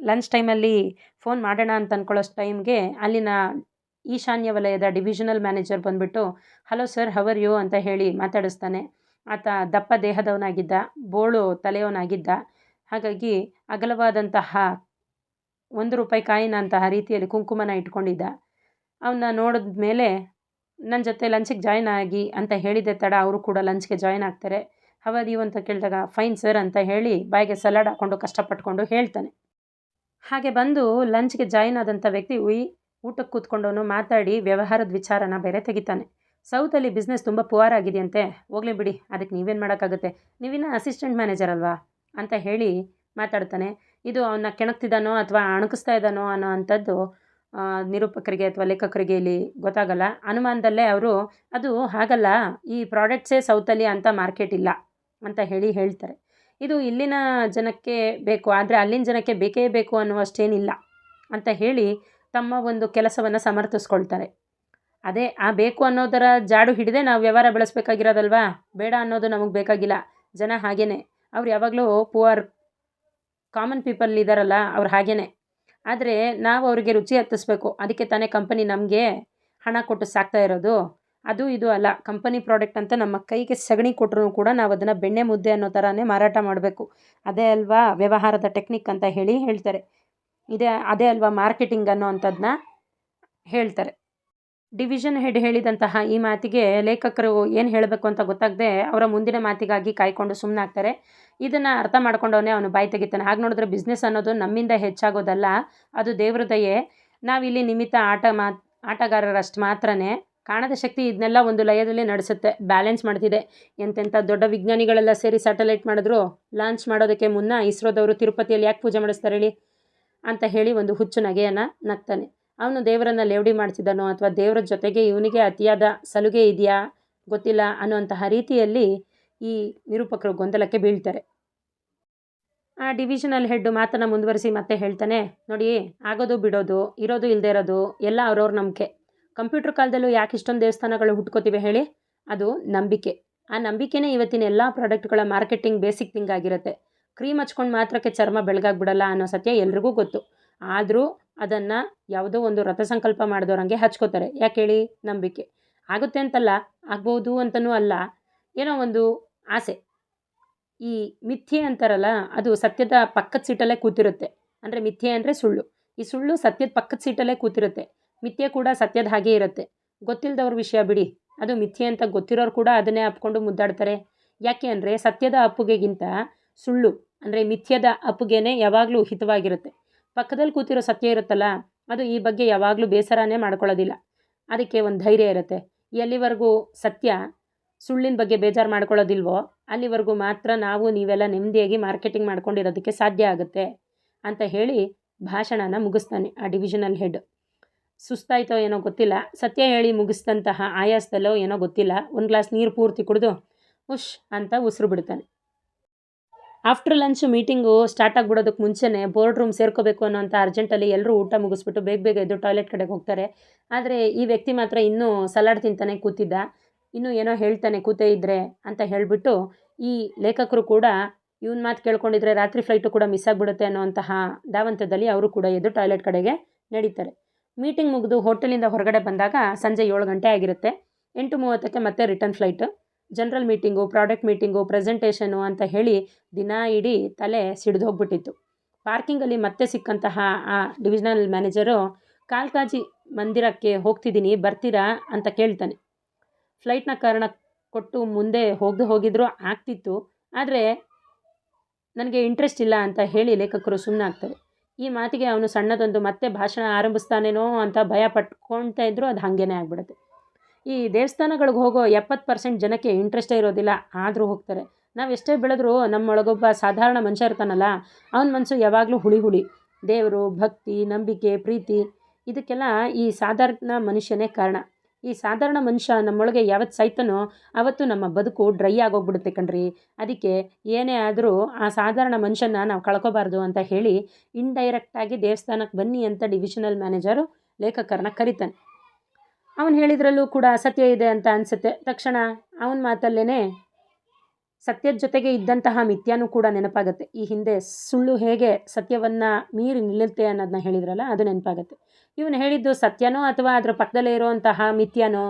ಲಂಚ್ ಟೈಮಲ್ಲಿ ಫೋನ್ ಮಾಡೋಣ ಅಂತ ಅಂದ್ಕೊಳ್ಳೋಷ್ಟು ಟೈಮ್ಗೆ ಅಲ್ಲಿನ ಈಶಾನ್ಯ ವಲಯದ ಡಿವಿಷನಲ್ ಮ್ಯಾನೇಜರ್ ಬಂದುಬಿಟ್ಟು ಹಲೋ ಸರ್ ಹವರ್ ಯು ಅಂತ ಹೇಳಿ ಮಾತಾಡಿಸ್ತಾನೆ. ಆತ ದಪ್ಪ ದೇಹದವನಾಗಿದ್ದ, ಬೋಳು ತಲೆಯವನಾಗಿದ್ದ. ಹಾಗಾಗಿ ಅಗಲವಾದಂತಹ ₹1 ಕಾಯಿನ ಅಂತಹ ರೀತಿಯಲ್ಲಿ ಕುಂಕುಮನ ಇಟ್ಕೊಂಡಿದ್ದ. ಅವನ್ನ ನೋಡಿದ ಮೇಲೆ ನನ್ನ ಜೊತೆ ಲಂಚಿಗೆ ಜಾಯ್ನ್ ಆಗಿ ಅಂತ ಹೇಳಿದೆ ತಡ ಅವರು ಕೂಡ ಲಂಚ್ಗೆ ಜಾಯ್ನ್ ಆಗ್ತಾರೆ. ಹವರ್ ಯು ಅಂತ ಕೇಳಿದಾಗ ಫೈನ್ ಸರ್ ಅಂತ ಹೇಳಿ ಬಾಯಿಗೆ ಸಲಾಡ್ ಹಾಕ್ಕೊಂಡು ಕಷ್ಟಪಟ್ಕೊಂಡು ಹೇಳ್ತಾನೆ. ಹಾಗೆ ಬಂದು ಲಂಚ್ಗೆ ಜಾಯ್ನ್ ಆದಂಥ ವ್ಯಕ್ತಿ ಊಟಕ್ಕೆ ಕೂತ್ಕೊಂಡವನು ಮಾತಾಡಿ ವ್ಯವಹಾರದ ವಿಚಾರನ ಬೇರೆ ತೆಗಿತಾನೆ. ಸೌತಲ್ಲಿ ಬಿಸ್ನೆಸ್ ತುಂಬ ಪುವರ್ ಆಗಿದೆಯಂತೆ, ಹೋಗಲಿ ಬಿಡಿ, ಅದಕ್ಕೆ ನೀವೇನು ಮಾಡೋಕ್ಕಾಗುತ್ತೆ, ನೀವಿನ್ನ ಅಸಿಸ್ಟೆಂಟ್ ಮ್ಯಾನೇಜರ್ ಅಲ್ವಾ ಅಂತ ಹೇಳಿ ಮಾತಾಡ್ತಾನೆ. ಇದು ಅವನ್ನ ಕೆಣಕ್ತಿದ್ದಾನೋ ಅಥವಾ ಅಣಕಿಸ್ತಾ ಇದ್ದಾನೋ ಅನ್ನೋ ಅಂಥದ್ದು ನಿರೂಪಕರಿಗೆ ಅಥವಾ ಲೇಖಕರಿಗೆ ಇಲ್ಲಿ ಗೊತ್ತಾಗಲ್ಲ. ಅನುಮಾನದಲ್ಲೇ ಅವರು ಅದು ಹಾಗಲ್ಲ, ಈ ಪ್ರಾಡಕ್ಟ್ಸೇ ಸೌತಲ್ಲಿ ಅಂಥ ಮಾರ್ಕೆಟ್ ಇಲ್ಲ ಅಂತ ಹೇಳ್ತಾರೆ. ಇದು ಇಲ್ಲಿನ ಜನಕ್ಕೆ ಬೇಕು, ಆದರೆ ಅಲ್ಲಿನ ಜನಕ್ಕೆ ಬೇಕೇ ಬೇಕು ಅನ್ನುವಷ್ಟೇನಿಲ್ಲ ಅಂತ ಹೇಳಿ ತಮ್ಮ ಒಂದು ಕೆಲಸವನ್ನು ಸಮರ್ಥಿಸ್ಕೊಳ್ತಾರೆ. ಅದೇ ಆ ಬೇಕು ಅನ್ನೋದರ ಜಾಡು ಹಿಡಿದೇ ನಾವು ವ್ಯವಹಾರ ಬೆಳೆಸ್ಬೇಕಾಗಿರೋದಲ್ವಾ. ಬೇಡ ಅನ್ನೋದು ನಮಗೆ ಬೇಕಾಗಿಲ್ಲ. ಜನ ಹಾಗೇನೆ, ಅವ್ರು ಯಾವಾಗಲೂ ಪುವರ್ ಕಾಮನ್ ಪೀಪಲ್ ಇದ್ದಾರಲ್ಲ, ಅವ್ರು ಹಾಗೇನೆ. ಆದರೆ ನಾವು ಅವರಿಗೆ ರುಚಿ ಹತ್ತಿಸ್ಬೇಕು. ಅದಕ್ಕೆ ತಾನೇ ಕಂಪನಿ ನಮಗೆ ಹಣ ಕೊಟ್ಟು ಸಾಕ್ತಾ ಇರೋದು. ಅದು ಇದು ಅಲ್ಲ, ಕಂಪನಿ ಪ್ರಾಡಕ್ಟ್ ಅಂತ ನಮ್ಮ ಕೈಗೆ ಸಗಣಿ ಕೊಟ್ಟರು ಕೂಡ ನಾವು ಅದನ್ನು ಬೆಣ್ಣೆ ಮುದ್ದೆ ಅನ್ನೋ ಥರನೇ ಮಾರಾಟ ಮಾಡಬೇಕು. ಅದೇ ಅಲ್ವಾ ವ್ಯವಹಾರದ ಟೆಕ್ನಿಕ್ ಅಂತ ಹೇಳ್ತಾರೆ. ಅದೇ ಅಲ್ವಾ ಮಾರ್ಕೆಟಿಂಗ್ ಅನ್ನೋ ಅಂಥದ್ದನ್ನ ಹೇಳ್ತಾರೆ. ಡಿವಿಷನ್ ಹೆಡ್ ಹೇಳಿದಂತಹ ಈ ಮಾತಿಗೆ ಲೇಖಕರು ಏನು ಹೇಳಬೇಕು ಅಂತ ಗೊತ್ತಾಗದೆ ಅವರ ಮುಂದಿನ ಮಾತಿಗಾಗಿ ಕಾಯ್ಕೊಂಡು ಸುಮ್ಮನಾಗ್ತಾರೆ. ಇದನ್ನು ಅರ್ಥ ಮಾಡ್ಕೊಂಡವನೇ ಅವನು ಬಾಯಿ ತೆಗಿತಾನೆ. ಹಾಗೆ ನೋಡಿದ್ರೆ ಬಿಸ್ನೆಸ್ ಅನ್ನೋದು ನಮ್ಮಿಂದ ಹೆಚ್ಚಾಗೋದಲ್ಲ, ಅದು ದೇವ್ರ ದಯೆ. ನಾವಿಲ್ಲಿ ನಿಮಿತ್ತ ಆಟಗಾರರಷ್ಟು ಮಾತ್ರನೇ. ಕಾಣದ ಶಕ್ತಿ ಇದನ್ನೆಲ್ಲ ಒಂದು ಲಯದಲ್ಲಿ ನಡೆಸುತ್ತೆ, ಬ್ಯಾಲೆನ್ಸ್ ಮಾಡ್ತಿದೆ. ಎಂತೆಂಥ ದೊಡ್ಡ ವಿಜ್ಞಾನಿಗಳೆಲ್ಲ ಸೇರಿ ಸ್ಯಾಟಲೈಟ್ ಮಾಡಿದ್ರು ಲಾಂಚ್ ಮಾಡೋದಕ್ಕೆ ಮುನ್ನ ಇಸ್ರೋದವರು ತಿರುಪತಿಯಲ್ಲಿ ಯಾಕೆ ಪೂಜೆ ಮಾಡಿಸ್ತಾರೆ ಹೇಳಿ ಅಂತ ಹೇಳಿ ಒಂದು ಹುಚ್ಚು ನಗೆಯನ್ನು ನಗ್ತಾನೆ. ಅವನು ದೇವರನ್ನು ಲೇವಡಿ ಮಾಡ್ತಿದ್ದಾನೋ ಅಥವಾ ದೇವರ ಜೊತೆಗೆ ಇವನಿಗೆ ಅತಿಯಾದ ಸಲುಗೆ ಇದೆಯಾ ಗೊತ್ತಿಲ್ಲ ಅನ್ನುವಂತಹ ರೀತಿಯಲ್ಲಿ ಈ ನಿರೂಪಕರು ಗೊಂದಲಕ್ಕೆ ಬೀಳ್ತಾರೆ. ಆ ಡಿವಿಷನಲ್ ಹೆಡ್ ಮಾತನ್ನು ಮುಂದುವರಿಸಿ ಮತ್ತೆ ಹೇಳ್ತಾನೆ, ನೋಡಿ, ಆಗೋದು ಬಿಡೋದು, ಇರೋದು ಇಲ್ಲದೆ ಇರೋದು ಎಲ್ಲ ಅವ್ರವ್ರ ನಂಬಿಕೆ. ಕಂಪ್ಯೂಟರ್ ಕಾಲದಲ್ಲೂ ಯಾಕೆ ಇಷ್ಟೊಂದು ದೇವಸ್ಥಾನಗಳು ಹುಟ್ಕೋತಿವೆ ಹೇಳಿ? ಅದು ನಂಬಿಕೆ. ಆ ನಂಬಿಕೆನೇ ಇವತ್ತಿನ ಎಲ್ಲ ಪ್ರಾಡಕ್ಟ್ಗಳ ಮಾರ್ಕೆಟಿಂಗ್ ಬೇಸಿಕ್ ಥಿಂಗ್ ಆಗಿರುತ್ತೆ. ಕ್ರೀಮ್ ಹಚ್ಕೊಂಡು ಮಾತ್ರಕ್ಕೆ ಚರ್ಮ ಬೆಳಗಾಗ್ಬಿಡಲ್ಲ ಅನ್ನೋ ಸತ್ಯ ಎಲ್ರಿಗೂ ಗೊತ್ತು. ಆದರೂ ಅದನ್ನು ಯಾವುದೋ ಒಂದು ರಥಸಂಕಲ್ಪ ಮಾಡಿದವ್ರಂಗೆ ಹಚ್ಕೋತಾರೆ. ಯಾಕೆ ಹೇಳಿ? ನಂಬಿಕೆ. ಆಗುತ್ತೆ ಅಂತಲ್ಲ, ಆಗ್ಬೋದು ಅಂತನೂ ಅಲ್ಲ, ಏನೋ ಒಂದು ಆಸೆ. ಈ ಮಿಥ್ಯೆ ಅಂತಾರಲ್ಲ, ಅದು ಸತ್ಯದ ಪಕ್ಕದ ಸೀಟಲ್ಲೇ ಕೂತಿರುತ್ತೆ. ಅಂದರೆ ಮಿಥ್ಯೆ ಅಂದರೆ ಸುಳ್ಳು. ಈ ಸುಳ್ಳು ಸತ್ಯದ ಪಕ್ಕದ ಸೀಟಲ್ಲೇ ಕೂತಿರುತ್ತೆ. ಮಿಥ್ಯೆ ಕೂಡ ಸತ್ಯದ ಹಾಗೇ ಇರುತ್ತೆ. ಗೊತ್ತಿಲ್ಲದವ್ರ ವಿಷಯ ಬಿಡಿ, ಅದು ಮಿಥ್ಯೆ ಅಂತ ಗೊತ್ತಿರೋರು ಕೂಡ ಅದನ್ನೇ ಅಪ್ಕೊಂಡು ಮುದ್ದಾಡ್ತಾರೆ. ಯಾಕೆ ಅಂದರೆ ಸತ್ಯದ ಅಪ್ಪುಗೆಗಿಂತ ಸುಳ್ಳು ಅಂದರೆ ಮಿಥ್ಯದ ಅಪ್ಪುಗೆನೇ ಯಾವಾಗಲೂ ಹಿತವಾಗಿರುತ್ತೆ. ಪಕ್ಕದಲ್ಲಿ ಕೂತಿರೋ ಸತ್ಯ ಇರುತ್ತಲ್ಲ, ಅದು ಈ ಬಗ್ಗೆ ಯಾವಾಗಲೂ ಬೇಸರನೇ ಮಾಡ್ಕೊಳ್ಳೋದಿಲ್ಲ. ಅದಕ್ಕೆ ಒಂದು ಧೈರ್ಯ ಇರುತ್ತೆ. ಎಲ್ಲಿವರೆಗೂ ಸತ್ಯ ಸುಳ್ಳಿನ ಬಗ್ಗೆ ಬೇಜಾರು ಮಾಡ್ಕೊಳ್ಳೋದಿಲ್ವೋ ಅಲ್ಲಿವರೆಗೂ ಮಾತ್ರ ನಾವು ನೀವೆಲ್ಲ ನೆಮ್ಮದಿಯಾಗಿ ಮಾರ್ಕೆಟಿಂಗ್ ಮಾಡ್ಕೊಂಡಿರೋದಕ್ಕೆ ಸಾಧ್ಯ ಆಗುತ್ತೆ ಅಂತ ಹೇಳಿ ಭಾಷಣನ ಮುಗಿಸ್ತಾನೆ ಆ ಡಿವಿಷನಲ್ ಹೆಡ್. ಸುಸ್ತಾಯ್ತೋ ಏನೋ ಗೊತ್ತಿಲ್ಲ, ಸತ್ಯ ಹೇಳಿ ಮುಗಿಸಿದಂತಹ ಆಯಾಸದಲ್ಲೋ ಏನೋ ಗೊತ್ತಿಲ್ಲ, ಒಂದು ಗ್ಲಾಸ್ ನೀರು ಪೂರ್ತಿ ಕುಡಿದು ಉಶ್ ಅಂತ ಉಸಿರು ಬಿಡ್ತಾನೆ. ಆಫ್ಟರ್ ಲಂಚ್ ಮೀಟಿಂಗು ಸ್ಟಾರ್ಟ್ ಆಗಿಬಿಡೋದಕ್ಕೆ ಮುಂಚೆನೇ ಬೋರ್ಡ್ ರೂಮ್ ಸೇರ್ಕೋಬೇಕು ಅನ್ನೋಂಥ ಅರ್ಜೆಂಟಲ್ಲಿ ಎಲ್ಲರೂ ಊಟ ಮುಗಿಸ್ಬಿಟ್ಟು ಬೇಗ ಎದ್ದು ಟಾಯ್ಲೆಟ್ ಕಡೆಗೆ ಹೋಗ್ತಾರೆ. ಆದರೆ ಈ ವ್ಯಕ್ತಿ ಮಾತ್ರ ಇನ್ನೂ ಸಲಾಡ್ ತಿಂತಾನೆ ಕೂತಿದ್ದ. ಇನ್ನೂ ಏನೋ ಹೇಳ್ತಾನೆ ಕೂತೇ ಇದ್ದರೆ ಅಂತ ಹೇಳಿಬಿಟ್ಟು ಈ ಲೇಖಕರು ಕೂಡ ಇವನ ಮಾತು ಕೇಳ್ಕೊಂಡಿದ್ರೆ ರಾತ್ರಿ ಫ್ಲೈಟು ಕೂಡ ಮಿಸ್ ಆಗಿಬಿಡುತ್ತೆ ಅನ್ನೋಂತಹ ಧಾವಂತದಲ್ಲಿ ಅವರು ಕೂಡ ಎದ್ದು ಟಾಯ್ಲೆಟ್ ಕಡೆಗೆ ನಡೀತಾರೆ. ಮೀಟಿಂಗ್ ಮುಗಿದು ಹೋಟೆಲಿಂದ ಹೊರಗಡೆ ಬಂದಾಗ ಸಂಜೆ 7 ಗಂಟೆ ಆಗಿರುತ್ತೆ. 8:30ಕ್ಕೆ ಮತ್ತೆ return flight. General meeting, product meeting, presentation ಅಂತ ಹೇಳಿ ದಿನ ಇಡೀ ತಲೆ ಸಿಡಿದು ಹೋಗ್ಬಿಟ್ಟಿತ್ತು. ಪಾರ್ಕಿಂಗಲ್ಲಿ ಮತ್ತೆ ಸಿಕ್ಕಂತಹ ಆ ಡಿವಿಷನಲ್ ಮ್ಯಾನೇಜರು ಕಾಲ್ಕಾಜಿ ಮಂದಿರಕ್ಕೆ ಹೋಗ್ತಿದ್ದೀನಿ, ಬರ್ತೀರಾ ಅಂತ ಕೇಳ್ತಾನೆ. ಫ್ಲೈಟ್ನ ಕಾರಣ ಕೊಟ್ಟು ಮುಂದೆ ಹೋಗಿದ್ರೂ ಆಗ್ತಿತ್ತು, ಆದರೆ ನನಗೆ ಇಂಟ್ರೆಸ್ಟ್ ಇಲ್ಲ ಅಂತ ಹೇಳಿ ಲೇಖಕರು ಸುಮ್ಮನಾಗ್ತಾರೆ. ಈ ಮಾತಿಗೆ ಅವನು ಸಣ್ಣದೊಂದು ಮತ್ತೆ ಭಾಷಣ ಆರಂಭಿಸ್ತಾನೇನೋ ಅಂತ ಭಯ ಪಟ್ಕೊಳ್ತಾ ಇದ್ರು, ಅದು ಹಾಗೇನೆ ಆಗಿಬಿಡುತ್ತೆ. ಈ ದೇವಸ್ಥಾನಗಳಿಗೆ ಹೋಗೋ 70% ಜನಕ್ಕೆ ಇಂಟ್ರೆಸ್ಟೇ ಇರೋದಿಲ್ಲ, ಆದರೂ ಹೋಗ್ತಾರೆ. ನಾವು ಎಷ್ಟೇ ಬೆಳೆದ್ರೂ ನಮ್ಮೊಳಗೊಬ್ಬ ಸಾಧಾರಣ ಮನುಷ್ಯ ಇರ್ತಾನಲ್ಲ, ಅವನ ಮನಸ್ಸು ಯಾವಾಗಲೂ ಹುಳಿ. ದೇವರು, ಭಕ್ತಿ, ನಂಬಿಕೆ, ಪ್ರೀತಿ ಇದಕ್ಕೆಲ್ಲ ಈ ಸಾಧಾರಣ ಮನುಷ್ಯನೇ ಕಾರಣ. ಈ ಸಾಧಾರಣ ಮನುಷ್ಯ ನಮ್ಮೊಳಗೆ ಯಾವತ್ತು ಸಾಯ್ತಾನೋ ಆವತ್ತು ನಮ್ಮ ಬದುಕು ಡ್ರೈ ಆಗೋಗ್ಬಿಡುತ್ತೆ ಕಣ್ರಿ. ಅದಕ್ಕೆ ಏನೇ ಆದರೂ ಆ ಸಾಧಾರಣ ಮನುಷ್ಯನ ನಾವು ಕಳ್ಕೊಬಾರ್ದು ಅಂತ ಹೇಳಿ ಇಂಡೈರೆಕ್ಟಾಗಿ ದೇವಸ್ಥಾನಕ್ಕೆ ಬನ್ನಿ ಅಂತ ಡಿವಿಷನಲ್ ಮ್ಯಾನೇಜರು ಲೇಖಕರನ್ನ ಕರೀತಾನೆ. ಅವನು ಹೇಳಿದ್ರಲ್ಲೂ ಕೂಡ ಸತ್ಯ ಇದೆ ಅಂತ ಅನಿಸುತ್ತೆ. ತಕ್ಷಣ ಅವನ ಮಾತಲ್ಲೇ ಸತ್ಯದ ಜೊತೆಗೆ ಇದ್ದಂತಹ ಮಿಥ್ಯಾನೂ ಕೂಡ ನೆನಪಾಗುತ್ತೆ. ಈ ಹಿಂದೆ ಸುಳ್ಳು ಹೇಗೆ ಸತ್ಯವನ್ನು ಮೀರಿ ನಿಲ್ಲುತ್ತೆ ಅನ್ನೋದನ್ನ ಹೇಳಿದ್ರಲ್ಲ, ಅದು ನೆನಪಾಗುತ್ತೆ. ಇವನು ಹೇಳಿದ್ದು ಸತ್ಯನೋ ಅಥವಾ ಅದರ ಪಕ್ಕದಲ್ಲೇ ಇರೋವಂತಹ ಮಿಥ್ಯಾನೋ?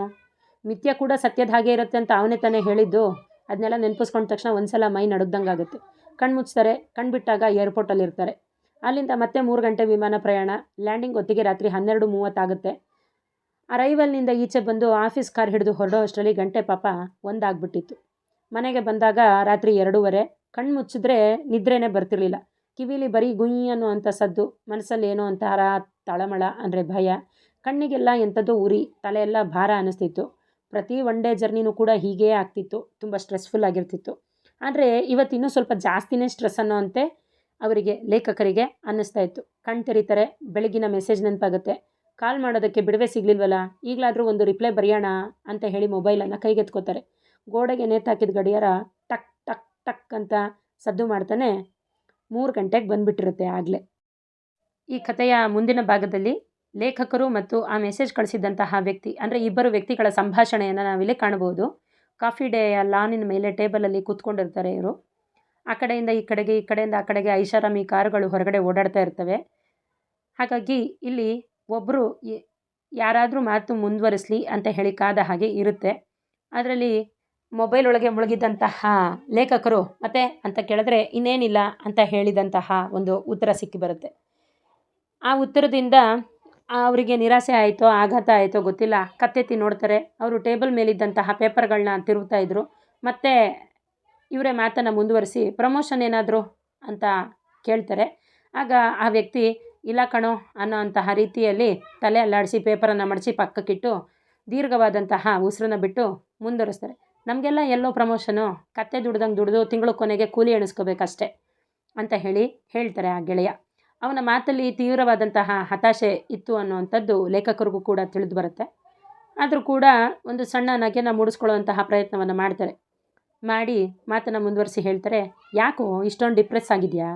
ಮಿಥ್ಯ ಕೂಡ ಸತ್ಯದ ಹಾಗೆ ಇರುತ್ತೆ ಅಂತ ಅವನೇ ತಾನೇ ಹೇಳಿದ್ದು. ಅದನ್ನೆಲ್ಲ ನೆನಪಿಸ್ಕೊಂಡ ತಕ್ಷಣ ಒಂದ್ಸಲ ಮೈ ನಡುಗ್ದಂಗೆ ಆಗುತ್ತೆ. ಕಣ್ಣು ಮುಚ್ತಾರೆ. ಕಣ್ಬಿಟ್ಟಾಗ ಏರ್ಪೋರ್ಟಲ್ಲಿ ಇರ್ತಾರೆ. ಅಲ್ಲಿಂದ ಮತ್ತೆ 3 ಗಂಟೆ ವಿಮಾನ ಪ್ರಯಾಣ. ಲ್ಯಾಂಡಿಂಗ್ ಹೊತ್ತಿಗೆ ರಾತ್ರಿ 12:30 ಆಗುತ್ತೆ. ಅರೈವಲ್ನಿಂದ ಈಚೆ ಬಂದು ಆಫೀಸ್ ಕಾರ್ ಹಿಡಿದು ಹೊರಡೋ ಅಷ್ಟರಲ್ಲಿ ಗಂಟೆ ಪಾಪ 1 ಆಗಿಬಿಟ್ಟಿತ್ತು. ಮನೆಗೆ ಬಂದಾಗ ರಾತ್ರಿ 2:30. ಕಣ್ಣು ಮುಚ್ಚಿದ್ರೆ ನಿದ್ರೆನೇ ಬರ್ತಿರ್ಲಿಲ್ಲ. ಕಿವಿಲಿ ಬರೀ ಗುಯ್ ಅನ್ನುವಂಥ ಸದ್ದು, ಮನಸ್ಸಲ್ಲಿ ಏನೋ ಒಂಥರ ತಳಮಳ ಅಂದರೆ ಭಯ, ಕಣ್ಣಿಗೆಲ್ಲ ಎಂಥದ್ದೋ ಉರಿ, ತಲೆಯೆಲ್ಲ ಭಾರ ಅನ್ನಿಸ್ತಿತ್ತು. ಪ್ರತಿ 1 ಡೇ ಜರ್ನಿನೂ ಕೂಡ ಹೀಗೇ ಆಗ್ತಿತ್ತು. ತುಂಬ ಸ್ಟ್ರೆಸ್ಫುಲ್ ಆಗಿರ್ತಿತ್ತು. ಆದರೆ ಇವತ್ತು ಇನ್ನೂ ಸ್ವಲ್ಪ ಜಾಸ್ತಿನೇ ಸ್ಟ್ರೆಸ್ ಅನ್ನೋಂತೆ ಅವರಿಗೆ ಲೇಖಕರಿಗೆ ಅನ್ನಿಸ್ತಾ ಇತ್ತು. ಕಣ್ ತೆರೀತಾರೆ, ಬೆಳಗಿನ ಮೆಸೇಜ್ ನೆನಪಾಗುತ್ತೆ. ಕಾಲ್ ಮಾಡೋದಕ್ಕೆ ಬಿಡುವೆ ಸಿಗಲಿಲ್ವಲ್ಲ, ಈಗಲಾದರೂ ಒಂದು ರಿಪ್ಲೈ ಬರೆಯೋಣ ಅಂತ ಹೇಳಿ ಮೊಬೈಲನ್ನು ಕೈಗೆತ್ಕೋತಾರೆ. ಗೋಡೆಗೆ ನೇತಾಕಿದ ಗಡಿಯಾರ ಟಕ್ ಟಕ್ ಟಕ್ ಅಂತ ಸದ್ದು ಮಾಡ್ತಾನೆ 3 ಗಂಟೆಗೆ ಬಂದುಬಿಟ್ಟಿರುತ್ತೆ ಆಗಲೇ. ಈ ಕಥೆಯ ಮುಂದಿನ ಭಾಗದಲ್ಲಿ ಲೇಖಕರು ಮತ್ತು ಆ ಮೆಸೇಜ್ ಕಳಿಸಿದ್ದಂತಹ ವ್ಯಕ್ತಿ, ಅಂದರೆ ಇಬ್ಬರು ವ್ಯಕ್ತಿಗಳ ಸಂಭಾಷಣೆಯನ್ನು ನಾವಿಲ್ಲಿ ಕಾಣಬಹುದು. ಕಾಫಿ ಡೇಯ ಲಾನಿನ ಮೇಲೆ ಟೇಬಲಲ್ಲಿ ಕೂತ್ಕೊಂಡಿರ್ತಾರೆ ಇವರು. ಆ ಕಡೆಯಿಂದ ಈ ಕಡೆಗೆ, ಈ ಕಡೆಯಿಂದ ಆ ಕಡೆಗೆ ಐಷಾರಾಮಿ ಕಾರುಗಳು ಹೊರಗಡೆ ಓಡಾಡ್ತಾ ಇರ್ತವೆ. ಹಾಗಾಗಿ ಇಲ್ಲಿ ಒಬ್ಬರು ಯಾರಾದರೂ ಮಾತು ಮುಂದುವರಿಸಲಿ ಅಂತ ಹೇಳಿ ಕಾದ ಹಾಗೆ ಇರುತ್ತೆ. ಅದರಲ್ಲಿ ಮೊಬೈಲ್ ಒಳಗೆ ಮುಳುಗಿದಂತಹ ಲೇಖಕರು ಮತ್ತೆ ಅಂತ ಕೇಳಿದ್ರೆ ಇನ್ನೇನಿಲ್ಲ ಅಂತ ಹೇಳಿದಂತಹ ಒಂದು ಉತ್ತರ ಸಿಕ್ಕಿ ಬರುತ್ತೆ. ಆ ಉತ್ತರದಿಂದ ಅವರಿಗೆ ನಿರಾಸೆ ಆಯಿತೋ ಆಘಾತ ಆಯಿತೋ ಗೊತ್ತಿಲ್ಲ, ಕತ್ತೆತ್ತಿ ನೋಡ್ತಾರೆ. ಅವರು ಟೇಬಲ್ ಮೇಲಿದ್ದಂತಹ ಪೇಪರ್ಗಳನ್ನ ತಿರುಗ್ತಾ ಇದ್ರು. ಮತ್ತೆ ಇವರೇ ಮಾತನ್ನು ಮುಂದುವರಿಸಿ ಪ್ರಮೋಷನ್ ಏನಾದರೂ ಅಂತ ಕೇಳ್ತಾರೆ. ಆಗ ಆ ವ್ಯಕ್ತಿ ಇಲ್ಲ ಕಣೋ ಅನ್ನೋ ಅಂತಹ ರೀತಿಯಲ್ಲಿ ತಲೆ ಅಲ್ಲಾಡಿಸಿ ಪೇಪರನ್ನು ಮಡಚಿ ಪಕ್ಕಕ್ಕಿಟ್ಟು ದೀರ್ಘವಾದಂತಹ ಉಸಿರನ್ನು ಬಿಟ್ಟು ಮುಂದುವರಿಸ್ತಾರೆ. ನಮಗೆಲ್ಲ ಎಲ್ಲೋ ಪ್ರಮೋಷನು, ಕತ್ತೆ ದುಡ್ದಂಗೆ ದುಡಿದು ತಿಂಗಳು ಕೊನೆಗೆ ಕೂಲಿ ಎಣಿಸ್ಕೋಬೇಕಷ್ಟೆ ಅಂತ ಹೇಳ್ತಾರೆ ಆ ಗೆಳೆಯ. ಅವನ ಮಾತಲ್ಲಿ ತೀವ್ರವಾದಂತಹ ಹತಾಶೆ ಇತ್ತು ಅನ್ನುವಂಥದ್ದು ಲೇಖಕರಿಗೂ ಕೂಡ ತಿಳಿದು ಬರುತ್ತೆ. ಆದರೂ ಕೂಡ ಒಂದು ಸಣ್ಣ ನಗೆನ ಮೂಡಿಸ್ಕೊಳ್ಳುವಂತಹ ಪ್ರಯತ್ನವನ್ನು ಮಾಡ್ತಾರೆ. ಮಾಡಿ ಮಾತನ್ನು ಮುಂದುವರಿಸಿ ಹೇಳ್ತಾರೆ, ಯಾಕೋ ಇಷ್ಟೊಂದು ಡಿಪ್ರೆಸ್ ಆಗಿದೆಯಾ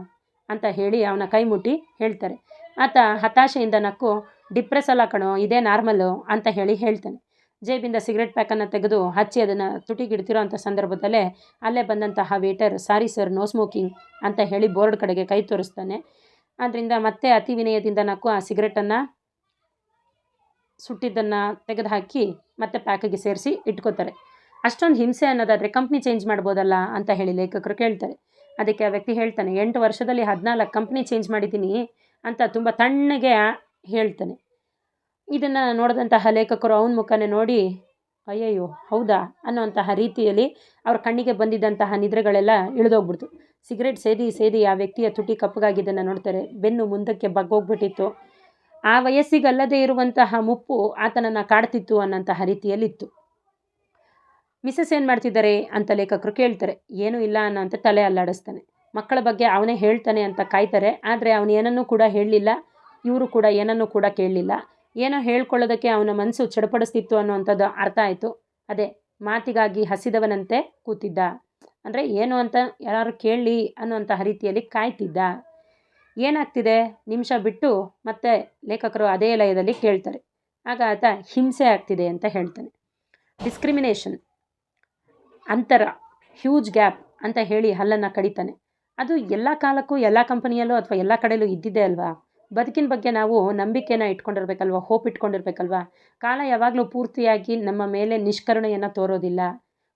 ಅಂತ ಹೇಳಿ ಅವನ ಕೈ ಮುಟ್ಟಿ ಹೇಳ್ತಾರೆ. ಆತ ಹತಾಶೆಯಿಂದ ನಕ್ಕು, ಡಿಪ್ರೆಸ್ ಅಲ್ಲ ಕಣೋ, ಇದೇ ನಾರ್ಮಲ್ಲು ಅಂತ ಹೇಳ್ತಾನೆ. ಜೇಬಿಂದ ಸಿಗರೆಟ್ ಪ್ಯಾಕನ್ನು ತೆಗೆದು ಹಚ್ಚಿ ಅದನ್ನು ತುಟಿಗಿಡ್ತಿರೋ ಅಂಥ ಸಂದರ್ಭದಲ್ಲೇ ಅಲ್ಲೇ ಬಂದಂತಹ waiter sorry sir no smoking ಅಂತ ಹೇಳಿ ಬೋರ್ಡ್ ಕಡೆಗೆ ಕೈ ತೋರಿಸ್ತಾನೆ. ಆದ್ದರಿಂದ ಮತ್ತೆ ಅತಿ ವಿನಯದಿಂದ ನಕ್ಕು ಆ ಸಿಗರೆಟನ್ನು ಸುಟ್ಟಿದ್ದನ್ನು ತೆಗೆದುಹಾಕಿ ಮತ್ತೆ ಪ್ಯಾಕಿಗೆ ಸೇರಿಸಿ ಇಟ್ಕೋತಾರೆ. ಅಷ್ಟೊಂದು ಹಿಂಸೆ ಅನ್ನೋದಾದರೆ ಕಂಪ್ನಿ ಚೇಂಜ್ ಮಾಡ್ಬೋದಲ್ಲ ಅಂತ ಹೇಳಿ ಲೇಖಕರು ಕೇಳ್ತಾರೆ. ಅದಕ್ಕೆ ಆ ವ್ಯಕ್ತಿ ಹೇಳ್ತಾನೆ, 8 ವರ್ಷದಲ್ಲಿ 14 ಕಂಪ್ನಿ ಚೇಂಜ್ ಮಾಡಿದ್ದೀನಿ ಅಂತ ತುಂಬ ತಣ್ಣಗೆ ಹೇಳ್ತಾನೆ. ಇದನ್ನು ನೋಡಿದಂತಹ ಲೇಖಕರು ಅವನ ಮುಖನೇ ನೋಡಿ ಅಯ್ಯಯ್ಯೋ ಹೌದಾ ಅನ್ನೋಂತಹ ರೀತಿಯಲ್ಲಿ ಅವ್ರ ಕಣ್ಣಿಗೆ ಬಂದಿದ್ದಂತಹ ನಿದ್ರೆಗಳೆಲ್ಲ ಇಳಿದೋಗ್ಬಿಡ್ತು. ಸಿಗರೆಟ್ ಸೇದಿ ಸೇದಿ ಆ ವ್ಯಕ್ತಿಯ ತುಟಿ ಕಪ್ಪಗಾಗಿದ್ದನ್ನು ನೋಡ್ತಾರೆ. ಬೆನ್ನು ಮುಂದಕ್ಕೆ ಬಗ್ಗೋಗ್ಬಿಟ್ಟಿತ್ತು. ಆ ವಯಸ್ಸಿಗಲ್ಲದೇ ಇರುವಂತಹ ಮುಪ್ಪು ಆತನನ್ನು ಕಾಡ್ತಿತ್ತು ಅನ್ನೋಂತಹ ರೀತಿಯಲ್ಲಿತ್ತು. ಮಿಸಸ್ ಏನು ಮಾಡ್ತಿದ್ದಾರೆ ಅಂತ ಲೇಖಕರು ಕೇಳ್ತಾರೆ. ಏನೂ ಇಲ್ಲ ಅನ್ನೋಂಥ ತಲೆ ಅಲ್ಲಾಡಿಸ್ತಾನೆ. ಮಕ್ಕಳ ಬಗ್ಗೆ ಅವನೇ ಹೇಳ್ತಾನೆ ಅಂತ ಕಾಯ್ತಾರೆ. ಆದರೆ ಅವನು ಏನನ್ನೂ ಕೂಡ ಹೇಳಲಿಲ್ಲ, ಇವರು ಕೂಡ ಏನನ್ನೂ ಕೂಡ ಕೇಳಲಿಲ್ಲ. ಏನೋ ಹೇಳ್ಕೊಳ್ಳೋದಕ್ಕೆ ಅವನ ಮನಸ್ಸು ಚಡಪಡಿಸ್ತಿತ್ತು ಅನ್ನೋವಂಥದ್ದು ಅರ್ಥ ಆಯಿತು. ಅದೇ ಮಾತಿಗಾಗಿ ಹಸಿದವನಂತೆ ಕೂತಿದ್ದ, ಅಂದರೆ ಏನು ಅಂತ ಯಾರು ಕೇಳಲಿ ಅನ್ನೋಂತಹ ರೀತಿಯಲ್ಲಿ ಕಾಯ್ತಿದ್ದ. ಏನಾಗ್ತಿದೆ ನಿಮಿಷ ಬಿಟ್ಟು ಮತ್ತೆ ಲೇಖಕರು ಅದೇ ಲಯದಲ್ಲಿ ಕೇಳ್ತಾರೆ. ಆಗ ಆತ ಹಿಂಸೆ ಆಗ್ತಿದೆ ಅಂತ ಹೇಳ್ತಾನೆ. ಡಿಸ್ಕ್ರಿಮಿನೇಷನ್, ಅಂತರ, ಹ್ಯೂಜ್ ಗ್ಯಾಪ್ ಅಂತ ಹೇಳಿ ಹಲ್ಲನ್ನು ಕಡಿತಾನೆ. ಅದು ಎಲ್ಲ ಕಾಲಕ್ಕೂ ಎಲ್ಲ ಕಂಪನಿಯಲ್ಲೂ ಅಥವಾ ಎಲ್ಲ ಕಡೆಯಲ್ಲೂ ಇದ್ದಿದ್ದೆ ಅಲ್ವಾ. ಬದುಕಿನ ಬಗ್ಗೆ ನಾವು ನಂಬಿಕೆನ ಇಟ್ಕೊಂಡಿರ್ಬೇಕಲ್ವ, ಹೋಪ್ ಇಟ್ಕೊಂಡಿರ್ಬೇಕಲ್ವ. ಕಾಲ ಯಾವಾಗಲೂ ಪೂರ್ತಿಯಾಗಿ ನಮ್ಮ ಮೇಲೆ ನಿಷ್ಕರುಣೆಯನ್ನು ತೋರೋದಿಲ್ಲ.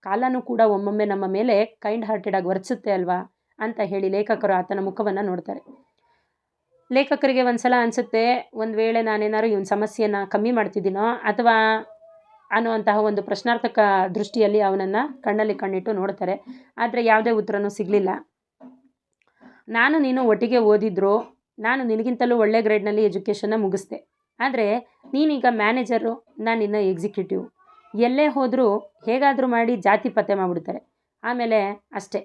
ಕಾಲನೂ ಕೂಡ ಒಮ್ಮೊಮ್ಮೆ ನಮ್ಮ ಮೇಲೆ ಕೈಂಡ್ ಹಾರ್ಟೆಡಾಗಿ ವರ್ತಿಸುತ್ತೆ ಅಲ್ವಾ ಅಂತ ಹೇಳಿ ಲೇಖಕರು ಆತನ ಮುಖವನ್ನು ನೋಡ್ತಾರೆ. ಲೇಖಕರಿಗೆ ಒಂದು ಸಲ ಅನಿಸುತ್ತೆ, ಒಂದು ವೇಳೆ ನಾನೇನಾದ್ರು ಇವನ ಸಮಸ್ಯೆಯನ್ನು ಕಮ್ಮಿ ಮಾಡ್ತಿದ್ದೀನೋ ಅಥವಾ ಅನ್ನುವಂತಹ ಒಂದು ಪ್ರಶ್ನಾರ್ಥಕ ದೃಷ್ಟಿಯಲ್ಲಿ ಅವನನ್ನು ಕಣ್ಣಲ್ಲಿ ಕಣ್ಣಿಟ್ಟು ನೋಡ್ತಾರೆ. ಆದರೆ ಯಾವುದೇ ಉತ್ತರನೂ ಸಿಗಲಿಲ್ಲ. ನಾನು ನೀನು ಒಟ್ಟಿಗೆ ಓದಿದ್ರು, ನಾನು ನಿನಗಿಂತಲೂ ಒಳ್ಳೆ ಗ್ರೇಡ್ನಲ್ಲಿ ಎಜುಕೇಷನ್ನ ಮುಗಿಸ್ದೆ. ಆದರೆ ನೀನೀಗ ಮ್ಯಾನೇಜರು, ನಾನು ಇನ್ನು ಎಕ್ಸಿಕ್ಯೂಟಿವ್. ಎಲ್ಲೇ ಹೋದರೂ ಹೇಗಾದರೂ ಮಾಡಿ ಜಾತಿ ಪತ್ತೆ ಮಾಡಿಬಿಡ್ತಾರೆ. ಆಮೇಲೆ ಅಷ್ಟೇ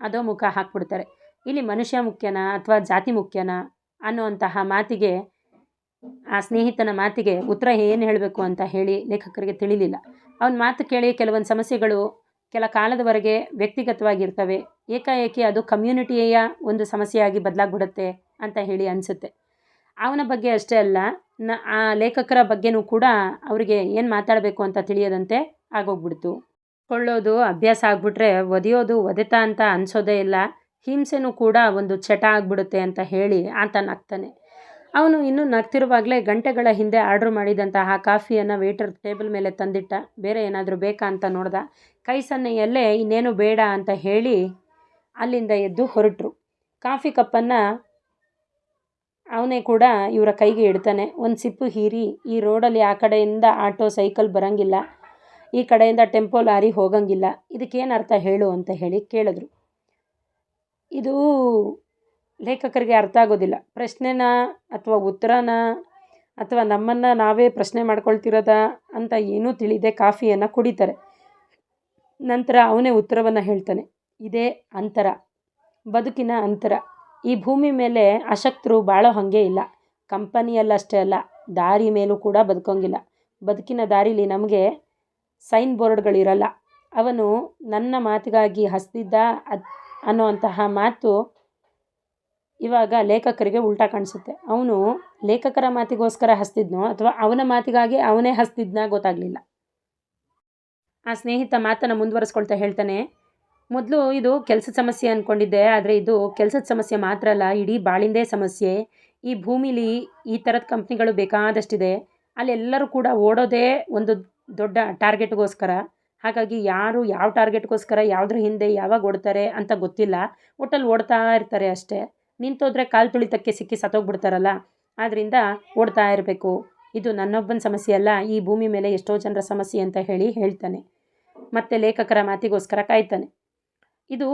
ಅದೋ ಮುಖ ಹಾಕ್ಬಿಡ್ತಾರೆ. ಇಲ್ಲಿ ಮನುಷ್ಯ ಮುಖ್ಯನಾ ಅಥವಾ ಜಾತಿ ಮುಖ್ಯನಾ ಅನ್ನುವಂತಹ ಮಾತಿಗೆ, ಆ ಸ್ನೇಹಿತನ ಮಾತಿಗೆ ಉತ್ತರ ಏನು ಹೇಳಬೇಕು ಅಂತ ಹೇಳಿ ಲೇಖಕರಿಗೆ ತಿಳಿಲಿಲ್ಲ. ಅವನ ಮಾತು ಕೇಳಿ ಕೆಲವೊಂದು ಸಮಸ್ಯೆಗಳು ಕೆಲ ಕಾಲದವರೆಗೆ ವ್ಯಕ್ತಿಗತವಾಗಿರ್ತವೆ, ಏಕಾಏಕಿ ಅದು ಕಮ್ಯುನಿಟಿಯ ಒಂದು ಸಮಸ್ಯೆಯಾಗಿ ಬದಲಾಗ್ಬಿಡುತ್ತೆ ಅಂತ ಹೇಳಿ ಅನಿಸುತ್ತೆ. ಅವನ ಬಗ್ಗೆ ಅಷ್ಟೇ ಅಲ್ಲ, ಆ ಲೇಖಕರ ಬಗ್ಗೆನೂ ಕೂಡ ಅವರಿಗೆ ಏನು ಮಾತಾಡಬೇಕು ಅಂತ ತಿಳಿಯದಂತೆ ಆಗೋಗ್ಬಿಡ್ತು. ಕೊಳ್ಳೋದು ಅಭ್ಯಾಸ ಆಗಿಬಿಟ್ರೆ ಒದೆಯೋದು ಒದೆತ ಅಂತ ಅನಿಸೋದೇ ಇಲ್ಲ. ಹಿಂಸೆನೂ ಕೂಡ ಒಂದು ಚಟ ಆಗಿಬಿಡುತ್ತೆ ಅಂತ ಹೇಳಿ ಆತ ನಗ್ತಾನೆ. ಅವನು ಇನ್ನೂ ನಗ್ತಿರುವಾಗಲೇ ಗಂಟೆಗಳ ಹಿಂದೆ ಆರ್ಡ್ರ್ ಮಾಡಿದಂತಹ ಕಾಫಿಯನ್ನು ವೇಟರ್ ಟೇಬಲ್ ಮೇಲೆ ತಂದಿಟ್ಟ. ಬೇರೆ ಏನಾದರೂ ಬೇಕಾ ಅಂತ ನೋಡ್ದ. ಕೈ ಸನ್ನೆಯಲ್ಲೇ ಇನ್ನೇನು ಬೇಡ ಅಂತ ಹೇಳಿ ಅಲ್ಲಿಂದ ಎದ್ದು ಹೊರಟರು. ಕಾಫಿ ಕಪ್ಪನ್ನು ಅವನೇ ಕೂಡ ಇವರ ಕೈಗೆ ಇಡ್ತಾನೆ. ಒಂದು ಸಿಪ್ಪು ಹೀರಿ, ಈ ರೋಡಲ್ಲಿ ಆ ಕಡೆಯಿಂದ ಆಟೋ ಸೈಕಲ್ ಬರೋಂಗಿಲ್ಲ, ಈ ಕಡೆಯಿಂದ ಟೆಂಪೋ ಲಾರಿ ಹೋಗಂಗಿಲ್ಲ, ಇದಕ್ಕೇನು ಅರ್ಥ ಹೇಳು ಅಂತ ಹೇಳಿ ಕೇಳಿದ್ರು. ಇದು ಲೇಖಕರಿಗೆ ಅರ್ಥ ಆಗೋದಿಲ್ಲ. ಪ್ರಶ್ನೆನ ಅಥವಾ ಉತ್ತರನ ಅಥವಾ ನಮ್ಮನ್ನು ನಾವೇ ಪ್ರಶ್ನೆ ಮಾಡ್ಕೊಳ್ತಿರೋದ ಅಂತ ಏನೂ ತಿಳಿದೆ ಕಾಫಿಯನ್ನು ಕುಡಿತಾರೆ. ನಂತರ ಅವನೇ ಉತ್ತರವನ್ನು ಹೇಳ್ತಾನೆ. ಇದೇ ಅಂತರ, ಬದುಕಿನ ಅಂತರ. ಈ ಭೂಮಿ ಮೇಲೆ ಅಶಕ್ತರು ಬಾಳೋ ಹಾಗೆ ಇಲ್ಲ. ಕಂಪನಿಯಲ್ಲಷ್ಟೇ ಅಲ್ಲ, ದಾರಿ ಮೇಲೂ ಕೂಡ ಬದುಕೋಂಗಿಲ್ಲ. ಬದುಕಿನ ದಾರಿಲಿ ನಮಗೆ ಸೈನ್ ಬೋರ್ಡ್ಗಳಿರಲ್ಲ. ಅವನು ನನ್ನ ಮಾತಿಗಾಗಿ ಹಸ್ದಿದ್ದ ಅನ್ನೋಂತಹ ಮಾತು ಇವಾಗ ಲೇಖಕರಿಗೆ ಉಲ್ಟಾ ಕಾಣಿಸುತ್ತೆ. ಅವನು ಲೇಖಕರ ಮಾತಿಗೋಸ್ಕರ ಹಸ್ತಿದ್ನೋ ಅಥವಾ ಅವನ ಮಾತಿಗಾಗಿ ಅವನೇ ಹಸ್ತಿದ್ನ ಗೊತ್ತಾಗಲಿಲ್ಲ. ಆ ಸ್ನೇಹಿತ ಮಾತನ್ನು ಮುಂದುವರಿಸ್ಕೊಳ್ತಾ ಹೇಳ್ತಾನೆ, ಮೊದಲು ಇದು ಕೆಲಸದ ಸಮಸ್ಯೆ ಅಂದ್ಕೊಂಡಿದ್ದೆ, ಆದರೆ ಇದು ಕೆಲಸದ ಸಮಸ್ಯೆ ಮಾತ್ರ ಅಲ್ಲ, ಇಡೀ ಬಾಳಿಂದೇ ಸಮಸ್ಯೆ. ಈ ಭೂಮಿಲಿ ಈ ಥರದ ಕಂಪ್ನಿಗಳು ಬೇಕಾದಷ್ಟಿದೆ. ಅಲ್ಲೆಲ್ಲರೂ ಕೂಡ ಓಡೋದೇ ಒಂದು ದೊಡ್ಡ ಟಾರ್ಗೆಟ್ಗೋಸ್ಕರ. ಹಾಗಾಗಿ ಯಾರು ಯಾವ ಟಾರ್ಗೆಟ್ಗೋಸ್ಕರ ಯಾವುದ್ರ ಹಿಂದೆ ಯಾವಾಗ ಓಡ್ತಾರೆ ಅಂತ ಗೊತ್ತಿಲ್ಲ. ಒಟ್ಟಲ್ಲಿ ಓಡ್ತಾ ಇರ್ತಾರೆ ಅಷ್ಟೇ. ನಿಂತೋದ್ರೆ ಕಾಲು ತುಳಿತಕ್ಕೆ ಸಿಕ್ಕಿ ಸತ್ತೋಗ್ಬಿಡ್ತಾರಲ್ಲ, ಆದ್ದರಿಂದ ಓಡ್ತಾ ಇರಬೇಕು. ಇದು ನನ್ನೊಬ್ಬನ ಸಮಸ್ಯೆ ಅಲ್ಲ, ಈ ಭೂಮಿ ಮೇಲೆ ಎಷ್ಟೋ ಜನರ ಸಮಸ್ಯೆ ಅಂತ ಹೇಳ್ತಾನೆ. ಮತ್ತು ಲೇಖಕರ ಮಾತಿಗೋಸ್ಕರ ಕಾಯ್ತಾನೆ. ಇದು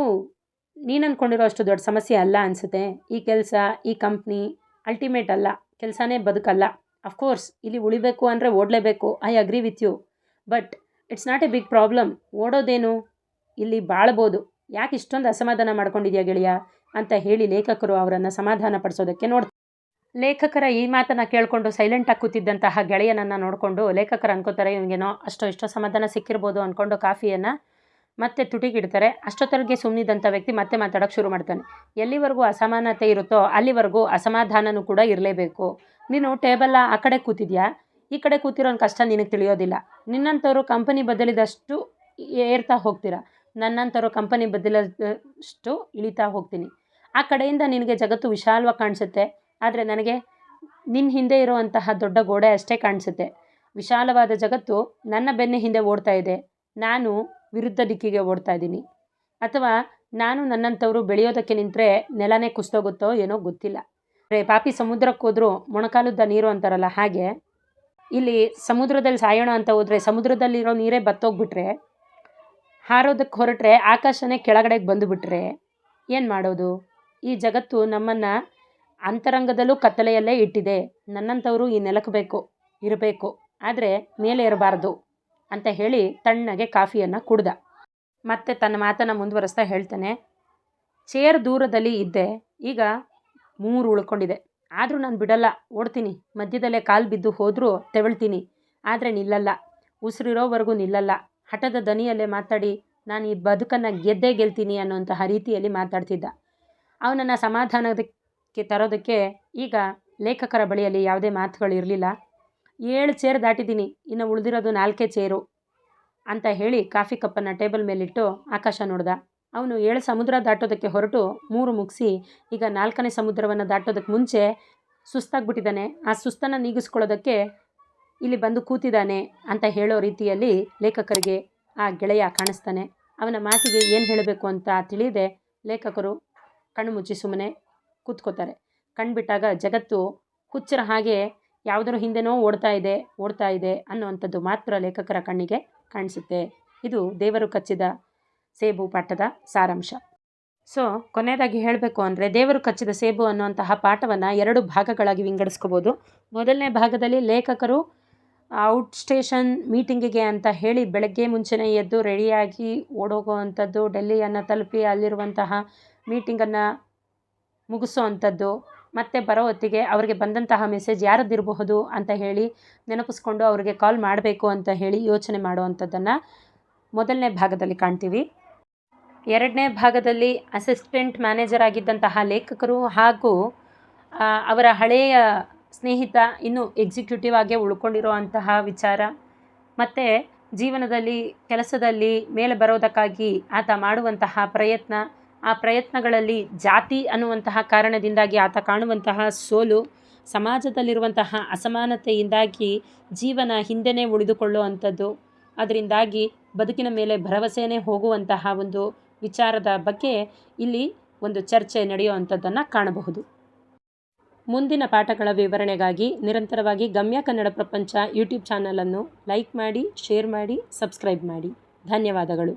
ನೀನು ಅಂದ್ಕೊಂಡಿರೋ ಅಷ್ಟು ದೊಡ್ಡ ಸಮಸ್ಯೆ ಅಲ್ಲ ಅನಿಸುತ್ತೆ. ಈ ಕೆಲಸ, ಈ ಕಂಪ್ನಿ ಅಲ್ಟಿಮೇಟ್ ಅಲ್ಲ, ಕೆಲಸನೇ ಬದುಕಲ್ಲ. ಅಫ್ಕೋರ್ಸ್ ಇಲ್ಲಿ ಉಳಿಬೇಕು ಅಂದರೆ ಓಡಲೇಬೇಕು, I agree with you, but it's not a big problem. ಓಡೋದೇನು, ಇಲ್ಲಿ ಬಾಳ್ಬೋದು. ಯಾಕೆ ಇಷ್ಟೊಂದು ಅಸಮಾಧಾನ ಮಾಡ್ಕೊಂಡಿದ್ಯಾ ಗೆಳೆಯ ಅಂತ ಹೇಳಿ ಲೇಖಕರು ಅವರನ್ನು ಸಮಾಧಾನ ಪಡಿಸೋದಕ್ಕೆ ನೋಡ್ತಾರೆ. ಲೇಖಕರ ಈ ಮಾತನ್ನು ಕೇಳಿಕೊಂಡು ಸೈಲೆಂಟಾಗಿ ಕೂತಿದ್ದಂತಹ ಗೆಳೆಯನನ್ನು ನೋಡಿಕೊಂಡು ಲೇಖಕರು ಅನ್ಕೋತಾರೆ, ಇವನಿಗೇನೋ ಇಷ್ಟೋ ಸಮಾಧಾನ ಸಿಕ್ಕಿರ್ಬೋದು ಅಂದ್ಕೊಂಡು ಕಾಫಿಯನ್ನು ಮತ್ತೆ ತುಟಿಗಿಡ್ತಾರೆ. ಅಷ್ಟೊತ್ತರೆಗೆ ಸುಮ್ಮನಿದ್ದಂಥ ವ್ಯಕ್ತಿ ಮತ್ತೆ ಮಾತಾಡೋಕ್ಕೆ ಶುರು ಮಾಡ್ತಾನೆ. ಎಲ್ಲಿವರೆಗೂ ಅಸಮಾನತೆ ಇರುತ್ತೋ ಅಲ್ಲಿವರೆಗೂ ಅಸಮಾಧಾನನೂ ಕೂಡ ಇರಲೇಬೇಕು. ನೀನು ಟೇಬಲ್ ಆ ಕಡೆ ಕೂತಿದ್ಯಾ, ಈ ಕಡೆ ಕೂತಿರೋನ ಕಷ್ಟ ನಿನಗೆ ತಿಳಿಯೋದಿಲ್ಲ. ನಿನ್ನಂಥವ್ರು ಕಂಪನಿ ಬದಲಿದಷ್ಟು ಏರ್ತಾ ಹೋಗ್ತೀರಾ, ನನ್ನಂಥವ್ರು ಕಂಪನಿ ಬದಲಿದಷ್ಟು ಇಳಿತಾ ಹೋಗ್ತೀನಿ. ಆ ಕಡೆಯಿಂದ ನಿನಗೆ ಜಗತ್ತು ವಿಶಾಲವಾಗಿ ಕಾಣಿಸುತ್ತೆ, ಆದರೆ ನನಗೆ ನಿನ್ನ ಹಿಂದೆ ಇರುವಂತಹ ದೊಡ್ಡ ಗೋಡೆ ಅಷ್ಟೇ ಕಾಣಿಸುತ್ತೆ. ವಿಶಾಲವಾದ ಜಗತ್ತು ನನ್ನ ಬೆನ್ನ ಹಿಂದೆ ಓಡ್ತಾ ಇದೆ, ನಾನು ವಿರುದ್ಧ ದಿಕ್ಕಿಗೆ ಓಡ್ತಾ ಇದ್ದೀನಿ. ಅಥವಾ ನಾನು ನನ್ನಂಥವ್ರು ಬೆಳೆಯೋದಕ್ಕೆ ನಿಂತರೆ ನೆಲನೇ ಕುಸ್ತೋಗುತ್ತೋ ಏನೋ ಗೊತ್ತಿಲ್ಲ. ಪಾಪಿ ಸಮುದ್ರಕ್ಕೆ ಹೋದರೂ ಮೊಣಕಾಲುದ್ದ ನೀರು ಅಂತಾರಲ್ಲ, ಹಾಗೆ ಇಲ್ಲಿ ಸಮುದ್ರದಲ್ಲಿ ಸಾಯೋಣ ಅಂತ ಹೋದರೆ ಸಮುದ್ರದಲ್ಲಿರೋ ನೀರೇ ಬತ್ತೋಗ್ಬಿಟ್ರೆ, ಹಾರೋದಕ್ಕೆ ಹೊರಟ್ರೆ ಆಕಾಶನೇ ಕೆಳಗಡೆಗೆ ಬಂದುಬಿಟ್ರೆ ಏನು ಮಾಡೋದು? ಈ ಜಗತ್ತು ನಮ್ಮನ್ನು ಅಂತರಂಗದಲ್ಲೂ ಕತ್ತಲೆಯಲ್ಲೇ ಇಟ್ಟಿದೆ. ನನ್ನಂಥವರು ಈ ನೆಲಕ್ಕೆ ಇರಬೇಕು, ಆದರೆ ಮೇಲೆ ಇರಬಾರ್ದು ಅಂತ ಹೇಳಿ ತಣ್ಣಗೆ ಕಾಫಿಯನ್ನು ಕುಡ್ದ. ಮತ್ತೆ ತನ್ನ ಮಾತನ್ನು ಮುಂದುವರಿಸ್ತಾ ಹೇಳ್ತಾನೆ, ಚೇರ್ ದೂರದಲ್ಲಿ ಇದ್ದೆ, ಈಗ 3 ಉಳ್ಕೊಂಡಿದೆ. ಆದರೂ ನಾನು ಬಿಡಲ್ಲ, ಓಡ್ತೀನಿ. ಮಧ್ಯದಲ್ಲೇ ಕಾಲು ಬಿದ್ದು ಹೋದರೂ ತೆವಳ್ತೀನಿ, ಆದರೆ ನಿಲ್ಲಲ್ಲ. ಉಸಿರಿರೋವರೆಗೂ ನಿಲ್ಲಲ್ಲ. ಹಠದ ದನಿಯಲ್ಲೇ ಮಾತಾಡಿ ನಾನು ಈ ಬದುಕನ್ನು ಗೆಲ್ತೀನಿ ಅನ್ನೋಂತಹ ರೀತಿಯಲ್ಲಿ ಮಾತಾಡ್ತಿದ್ದ. ಅವನನ್ನು ಸಮಾಧಾನಕ್ಕೆ ತರೋದಕ್ಕೆ ಈಗ ಲೇಖಕರ ಬಳಿಯಲ್ಲಿ ಯಾವುದೇ ಮಾತುಗಳಿರಲಿಲ್ಲ. 7 ಚೇರ್ ದಾಟಿದ್ದೀನಿ, ಇನ್ನು ಉಳಿದಿರೋದು 4 ಚೇರು ಅಂತ ಹೇಳಿ ಕಾಫಿ ಕಪ್ಪನ್ನು ಟೇಬಲ್ ಮೇಲಿಟ್ಟು ಆಕಾಶ ನೋಡ್ದ. ಅವನು 7 ಸಮುದ್ರ ದಾಟೋದಕ್ಕೆ ಹೊರಟು 3 ಮುಗಿಸಿ ಈಗ 4ನೇ ಸಮುದ್ರವನ್ನು ದಾಟೋದಕ್ಕೆ ಮುಂಚೆ ಸುಸ್ತಾಗ್ಬಿಟ್ಟಿದ್ದಾನೆ. ಆ ಸುಸ್ತನ್ನು ನೀಗಿಸ್ಕೊಳ್ಳೋದಕ್ಕೆ ಇಲ್ಲಿ ಬಂದು ಕೂತಿದ್ದಾನೆ ಅಂತ ಹೇಳೋ ರೀತಿಯಲ್ಲಿ ಲೇಖಕರಿಗೆ ಆ ಗೆಳೆಯ ಕಾಣಿಸ್ತಾನೆ. ಅವನ ಮಾತಿಗೆ ಏನು ಹೇಳಬೇಕು ಅಂತ ತಿಳಿಯದೆ ಲೇಖಕರು ಕಣ್ಣು ಮುಚ್ಚಿ ಸುಮ್ಮನೆ ಕೂತ್ಕೋತಾರೆ. ಕಣ್ಬಿಟ್ಟಾಗ ಜಗತ್ತು ಹುಚ್ಚರ ಹಾಗೆ ಯಾವುದರ ಹಿಂದೆನೋ ಓಡ್ತಾ ಇದೆ ಅನ್ನುವಂಥದ್ದು ಮಾತ್ರ ಲೇಖಕರ ಕಣ್ಣಿಗೆ ಕಾಣಿಸುತ್ತೆ. ಇದು ದೇವರು ಕಚ್ಚಿದ ಸೇಬು ಪಾಠದ ಸಾರಾಂಶ. ಸೊ ಕೊನೆಯದಾಗಿ ಹೇಳಬೇಕು ಅಂದರೆ, ದೇವರು ಕಚ್ಚಿದ ಸೇಬು ಅನ್ನುವಂತಹ ಪಾಠವನ್ನು 2 ಭಾಗಗಳಾಗಿ ವಿಂಗಡಿಸ್ಕೋಬೋದು. ಮೊದಲನೇ ಭಾಗದಲ್ಲಿ ಲೇಖಕರು ಔಟ್ ಸ್ಟೇಷನ್ ಮೀಟಿಂಗಿಗೆ ಅಂತ ಹೇಳಿ ಬೆಳಗ್ಗೆ ಮುಂಚೆನೇ ಎದ್ದು ರೆಡಿಯಾಗಿ ಓಡೋಗೋ ಅಂಥದ್ದು, ಡೆಲ್ಲಿಯನ್ನು ತಲುಪಿ ಅಲ್ಲಿರುವಂತಹ ಮೀಟಿಂಗನ್ನು ಮುಗಿಸೋ ಅಂಥದ್ದು, ಮತ್ತು ಬರೋ ಹೊತ್ತಿಗೆ ಅವರಿಗೆ ಬಂದಂತಹ ಮೆಸೇಜ್ ಯಾರದ್ದಿರಬಹುದು ಅಂತ ಹೇಳಿ ನೆನಪಿಸ್ಕೊಂಡು ಅವರಿಗೆ ಕಾಲ್ ಮಾಡಬೇಕು ಅಂತ ಹೇಳಿ ಯೋಚನೆ ಮಾಡುವಂಥದ್ದನ್ನು ಮೊದಲನೇ ಭಾಗದಲ್ಲಿ ಕಾಣ್ತೀವಿ. 2ನೇ ಭಾಗದಲ್ಲಿ ಅಸಿಸ್ಟೆಂಟ್ ಮ್ಯಾನೇಜರ್ ಆಗಿದ್ದಂತಹ ಲೇಖಕರು ಹಾಗೂ ಅವರ ಹಳೆಯ ಸ್ನೇಹಿತ ಇನ್ನೂ ಎಕ್ಸಿಕ್ಯೂಟಿವ್ ಆಗೇ ಉಳ್ಕೊಂಡಿರೋ ಅಂತಹ ವಿಚಾರ, ಮತ್ತು ಜೀವನದಲ್ಲಿ ಕೆಲಸದಲ್ಲಿ ಮೇಲೆ ಬರೋದಕ್ಕಾಗಿ ಆತ ಮಾಡುವಂತಹ ಪ್ರಯತ್ನ, ಆ ಪ್ರಯತ್ನಗಳಲ್ಲಿ ಜಾತಿ ಅನ್ನುವಂತಹ ಕಾರಣದಿಂದಾಗಿ ಆತ ಕಾಣುವಂತಹ ಸೋಲು, ಸಮಾಜದಲ್ಲಿರುವಂತಹ ಅಸಮಾನತೆಯಿಂದಾಗಿ ಜೀವನ ಹಿಂದೆನೇ ಉಳಿದುಕೊಳ್ಳೋ ಅಂಥದ್ದು, ಅದರಿಂದಾಗಿ ಬದುಕಿನ ಮೇಲೆ ಭರವಸೆನೇ ಹೋಗುವಂತಹ ಒಂದು ವಿಚಾರದ ಬಗ್ಗೆ ಇಲ್ಲಿ ಒಂದು ಚರ್ಚೆ ನಡೆಯೋ ಅಂಥದ್ದನ್ನು ಕಾಣಬಹುದು. ಮುಂದಿನ ಪಾಠಗಳ ವಿವರಣೆಗಾಗಿ ನಿರಂತರವಾಗಿ ಗಮ್ಯ ಕನ್ನಡ ಪ್ರಪಂಚ ಯೂಟ್ಯೂಬ್ ಚಾನಲನ್ನು ಲೈಕ್ ಮಾಡಿ, ಶೇರ್ ಮಾಡಿ, ಸಬ್ಸ್ಕ್ರೈಬ್ ಮಾಡಿ. ಧನ್ಯವಾದಗಳು.